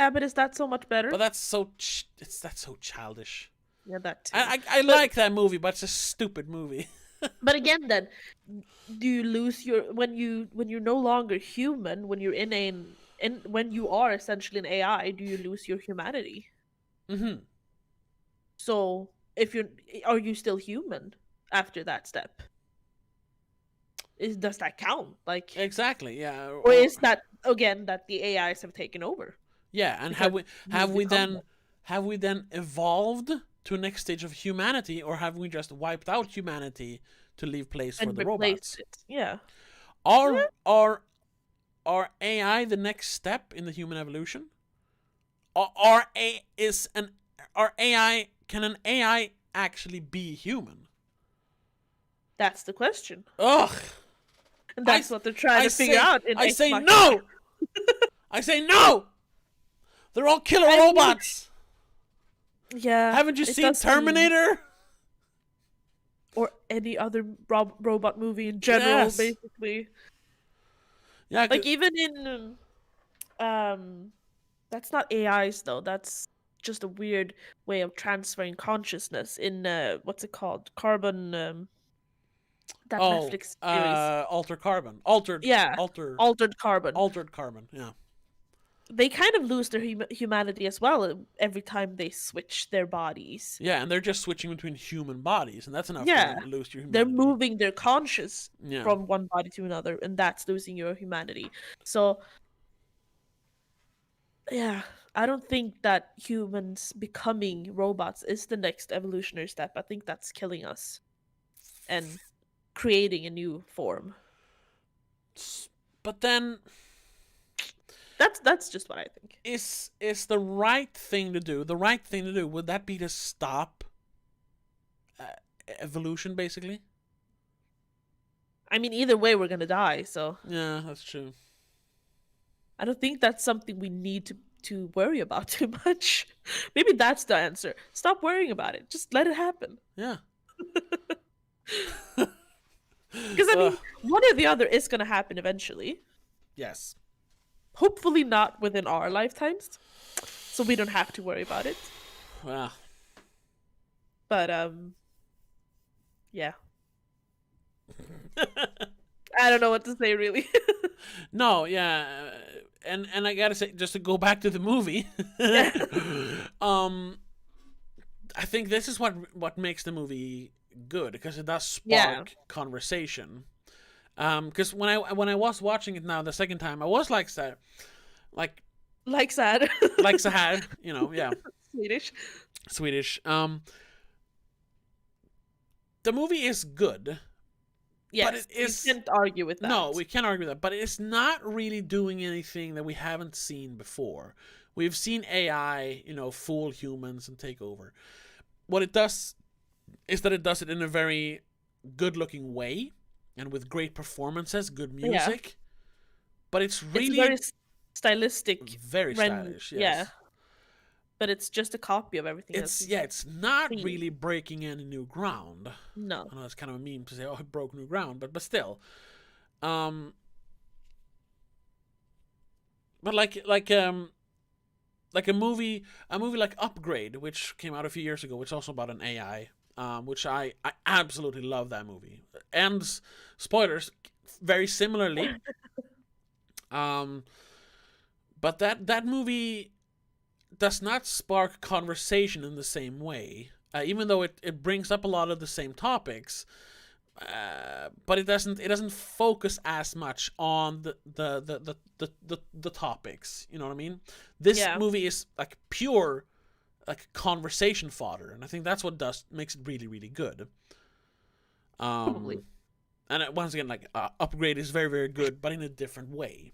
Yeah, but is that so much better? But that's so that's so childish. Yeah, that too. I like that movie, but it's a stupid movie. But again, then, do you lose your when you're no longer human, when you're when you are essentially an AI? Do you lose your humanity? Mm-hmm. So are you still human after that step? Does that count? Like, exactly, yeah. or is that again that the AIs have taken over? Yeah, and have we then evolved to a next stage of humanity, or have we just wiped out humanity to leave place for the robots? It. Yeah. Are AI the next step in the human evolution? Can an AI actually be human? That's the question. Ugh. And that's what they're trying to figure out. I say no. I say no. They're all killer robots. Yeah. Haven't you seen Terminator? Or any other robot movie in general, basically. Yeah. Like even in that's not AIs though. That's just a weird way of transferring consciousness in what's it called? Carbon that Netflix series. Altered Carbon. Altered Carbon. Altered Carbon, yeah. They kind of lose their humanity as well every time they switch their bodies. Yeah, and they're just switching between human bodies, and that's enough to lose your humanity. They're moving their conscious from one body to another, and that's losing your humanity. So, yeah, I don't think that humans becoming robots is the next evolutionary step. I think that's killing us and creating a new form. But then that's just what I think. Is the right thing to do? The right thing to do would that be to stop evolution, basically? I mean, either way, we're gonna die. So yeah, that's true. I don't think that's something we need to worry about too much. Maybe that's the answer. Stop worrying about it. Just let it happen. Yeah. Because I mean, one or the other is gonna happen eventually. Yes. Hopefully not within our lifetimes, so we don't have to worry about it. Well, But yeah. I don't know what to say really. No, yeah, and I gotta say, just to go back to the movie, Yeah. um, I think this is what makes the movie good, because it does Yeah. spark conversation. Because when I was watching it now the second time, I was like that, like Like sad. so had, yeah, Swedish. Swedish. The movie is good, but it Yes, you is can't argue with no, that. we can't argue that, but it's not really doing anything that we haven't seen before. We've seen AI, fool humans and take over. What it does is that it does it in a very good-looking way and with great performances, good Yeah. music. But it's It's very really stylistic very stylish, yeah, yes. but it's just a copy of everything else It's we've yeah, it's not seen. really breaking any new ground. No. I know it's kind of a meme to say, "Oh, it broke new ground," but still, um, but like a movie like Upgrade, which came out a few years ago, which is also about an AI, which I absolutely love that movie. And spoilers, very similarly, um, but that movie does not spark conversation in the same way. Even though it brings up a lot of the same topics, but it doesn't focus as much on the topics. You know what I mean? This Yeah, movie is like pure like conversation fodder, and I think that's what makes it really really good. probably. Um, and once again, like Upgrade is very very good, but in a different way.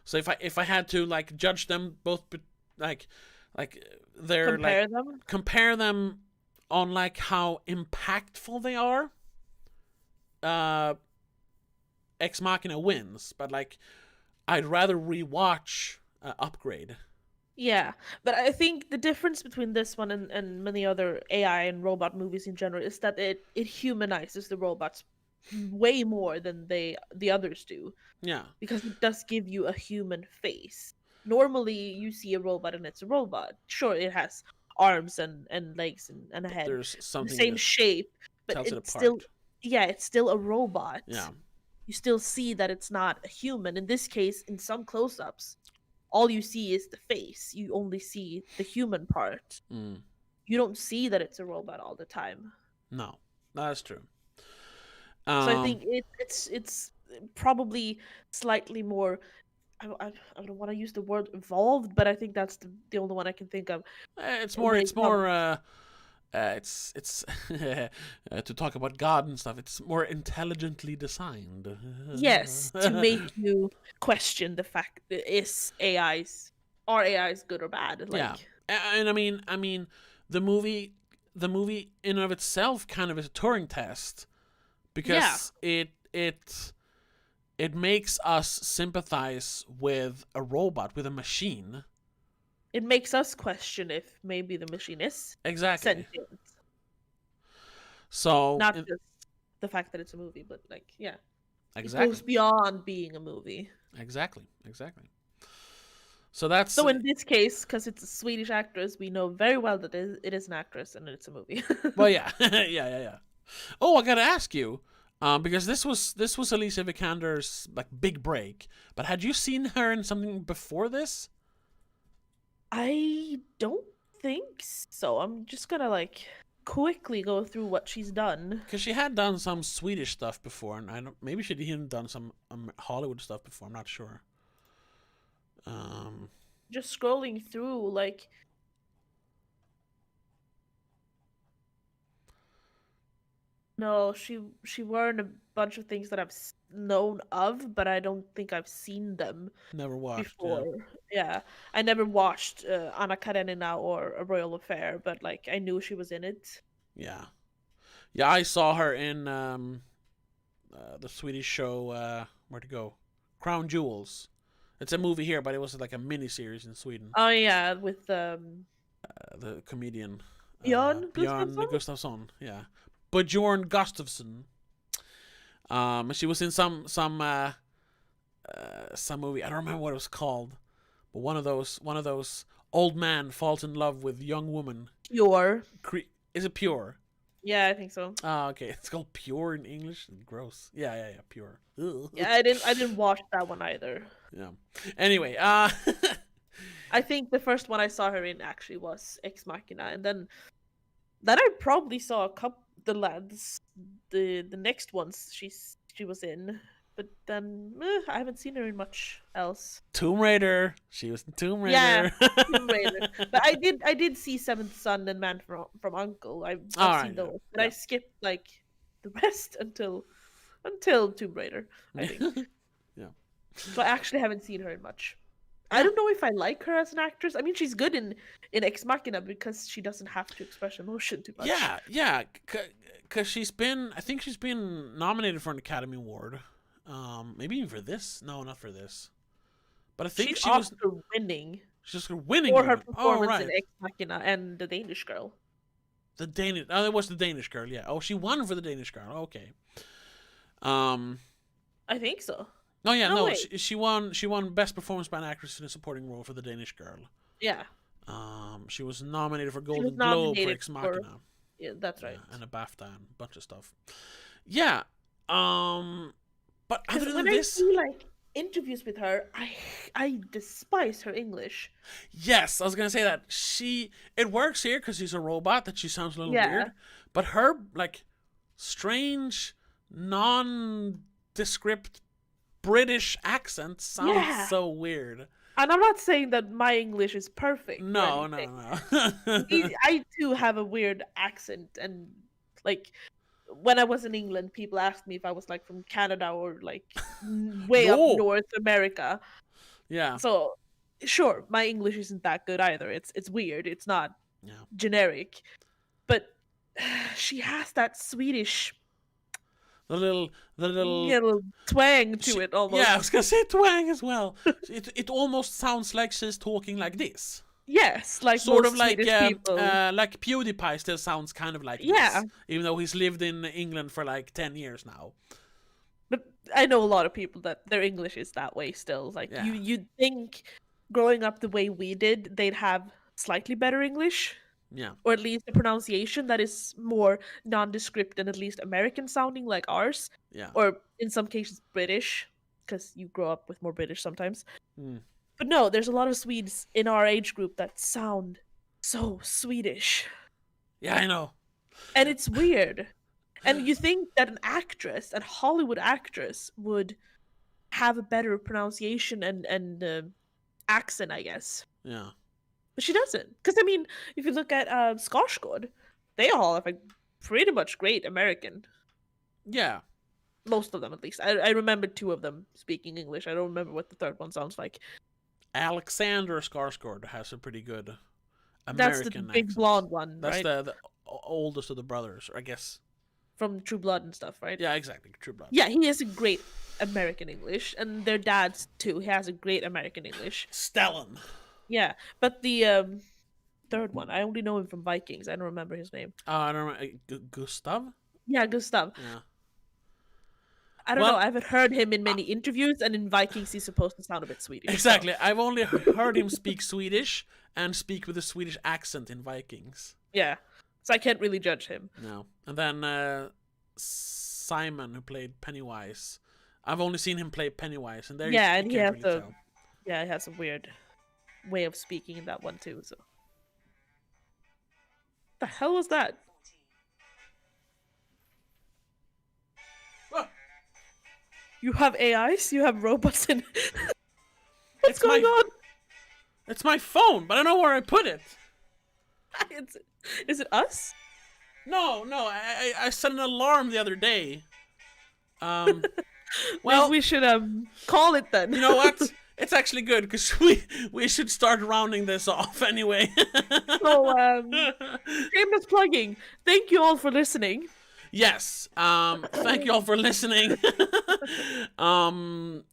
So if I had to like judge them both, like like they're like Compare them. compare them on like how impactful they are, uh Ex Machina wins, but like I'd rather rewatch Upgrade. Yeah, but I think the difference between this one and many other AI and robot movies in general is that it humanizes the robots way more than the others do, Yeah, because it does give you a human face. Normally, you see a robot and it's a robot. Sure, it has arms and legs and a but head, there's the something same that shape, but tells it it's still, apart. yeah, it's still a robot. Yeah, You still see that it's not a human. In this case, in some close-ups, all you see is the face. You only see the human part. mm, You don't see that it's a robot all the time. no, that's true. So I Um, think it's probably slightly more. I don't want to use the word evolved, but I think that's the only one I can think of it's more when it it's comes. more it's to talk about God and stuff. It's more intelligently designed. Yes, to make you question the fact that are AIs good or bad? Yeah, Like, and I mean, the movie, the movie in and of itself kind of is a Turing test, yeah, because it makes us sympathize with a robot, with a machine. it makes us question if maybe the machine is Exactly. sentient, So not just the fact that it's a movie, but like, yeah, it goes exactly, beyond being a movie. exactly. So that's So in this case, because it's a Swedish actress, we know very well that it is an actress and it's a movie. well, yeah, yeah. Oh, I gotta ask you, because this was Alicia Vikander's like big break. But had you seen her in something before this? I don't think so. I'm just gonna like quickly go through what she's done. Because she had done some Swedish stuff before, and I don't. Maybe she'd even done some Hollywood stuff before. I'm not sure. Um, Just scrolling through, like, no, she were in a bunch of things that known of, but I don't think I've seen them never watched. Yeah, before. Yeah, I never watched Anna Karenina or A Royal Affair, but like I knew she was in it. yeah, yeah. I saw her in the Swedish show. Where to go? Crown Jewels. It's a movie here, but it was like a mini series in Sweden. Oh yeah, with The comedian Björn Björn Gustafsson. Gustafsson. Yeah, Bjorn Gustafsson. She was in some movie. I don't remember what it was called, but one of those old man falls in love with young woman. Pure. Is it Pure? Yeah, I think so. Oh, okay. It's called Pure in English. Gross. Yeah. Pure. Ugh. Yeah, I didn't watch that one either. Yeah. Anyway, I think the first one I saw her in actually was Ex Machina, and then I probably saw a couple the lads the next ones she was in, but then I haven't seen her in much else. Tomb Raider. She was in Tomb Yeah, Raider. Tomb Raider. But I did see Seventh Son and Man from Uncle. I've All seen right. Yeah. those, but I skipped like the rest until Tomb Raider, I think. Yeah. So I actually haven't seen her in much. I Yeah. don't know if I like her as an actress. I mean, she's good in Ex Machina because she doesn't have to express emotion too much. Yeah. Because I think she's been nominated for an Academy Award. Maybe even for this. No, not for this. But I think She's she was. Oscar winning She's winning. for her Even. Oh, performance right. in Ex Machina and The Danish Girl. The Danish. Oh, it was the Danish girl. Yeah. Oh, she won for the Danish girl. Okay. Um. I think so. Oh yeah, No, no, wait. she won. She won Best Performance by an Actress in a Supporting Role for the Danish Girl. Yeah, She was nominated for she Golden was Globe for nominated Ex Machina. yeah, that's right. Yeah, and a BAFTA and a bunch of stuff. Yeah. But other than When this, I see like interviews with her, I despise her English. yes, I was gonna say that it works here because she's a robot that she sounds a little Yeah. weird, but her like strange, nondescript British accent sounds Yeah. so weird. And I'm not saying that my English is perfect. or No. anything. I too have a weird accent, and like when I was in England, people asked me if I was like from Canada or like way up No. North America. Yeah. So sure, my English isn't that good either. It's weird. It's not Yeah. generic, but she has that Swedish The little little twang to it almost. Yeah, I was gonna say twang as well. It almost sounds like she's talking like this. Yes, like Sort most of like Swedish people. like PewDiePie still sounds kind of like Yeah. this, even though he's lived in England for like 10 years now. But I know a lot of people that their English is that way still. Like Yeah. you'd think growing up the way we did, they'd have slightly better English, Yeah. or at least a pronunciation that is more nondescript and at least American sounding like ours, Yeah. or in some cases British, because you grow up with more British sometimes. Mm. But no, there's a lot of Swedes in our age group that sound so Swedish. Yeah, I know. And it's weird. And you think that an actress, a Hollywood actress, would have a better pronunciation and accent, I guess. Yeah. But she doesn't. Because, I mean, if you look at Skarsgård, they all have a pretty much great American. Yeah. Most of them, at least. I remember two of them speaking English. I don't remember what the third one sounds like. Alexander Skarsgård has a pretty good American That's the big accent. blonde one, That's right? the oldest of the brothers, I guess. From True Blood and stuff, right? Yeah, exactly. True Blood. Yeah, he has a great American English, and their dad's too. He has a great American English. Stellan. Yeah, but the third one, I only know him from Vikings. I don't remember his name. I don't know. Gustav? Yeah, Gustav. Yeah. I don't Well- know. I haven't heard him in many interviews, and in Vikings, he's supposed to sound a bit Swedish. so- Exactly. I've only heard him speak Swedish and speak with a Swedish accent in Vikings. Yeah, so I can't really judge him. No. And then Simon, who played Pennywise. I've only seen him play Pennywise, and there Yeah, you and he can't has really a tell. yeah, he has a weird way of speaking in that one too. So, the hell was that? Ah, You have AIs? You have robots in? What's It's going my- on? it's my phone, but I don't know where I put it. Is it us? No. I set an alarm the other day. Well, Well, we should call it then. you know what? It's actually good because we should start rounding this off anyway. So, shameless plugging. Thank you all for listening. Yes. Thank you all for listening. And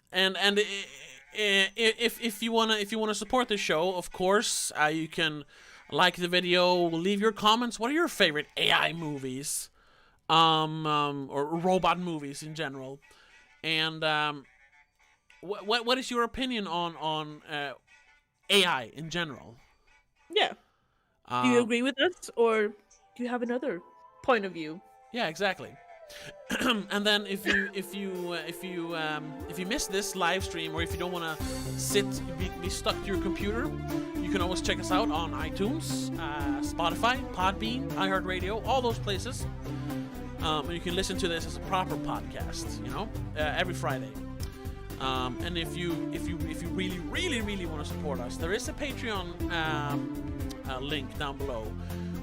if you wanna support the show, of course, you can like the video, leave your comments. What are your favorite AI movies? Or robot movies in general? And what is your opinion on AI in general? Yeah. Do you agree with us, or do you have another point of view. Yeah, exactly. And then if you miss this live stream, or if you don't want to be stuck to your computer, you can always check us out on iTunes, Spotify, Podbean, iHeartRadio, all those places. And you can listen to this as a proper podcast, every Friday. And if you really want to support us, there is a Patreon link down below,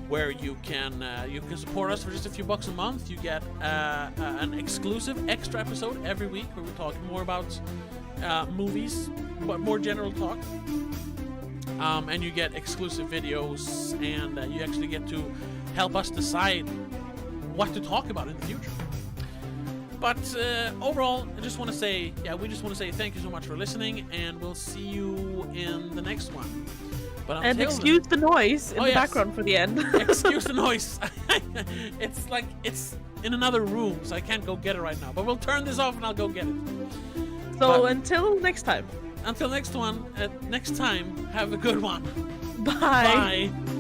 where you can support us for just a few bucks a month. You get an exclusive extra episode every week, where we talk more about movies, but more general talk. And you get exclusive videos, and you actually get to help us decide what to talk about in the future. But overall, we just want to say thank you so much for listening, and we'll see you in the next one. But and excuse the noise in the background for the end. Excuse the noise. It's like it's in another room, so I can't go get it right now. But we'll turn this off and I'll go get it. So until next time. Until next time, have a good one. Bye. Bye.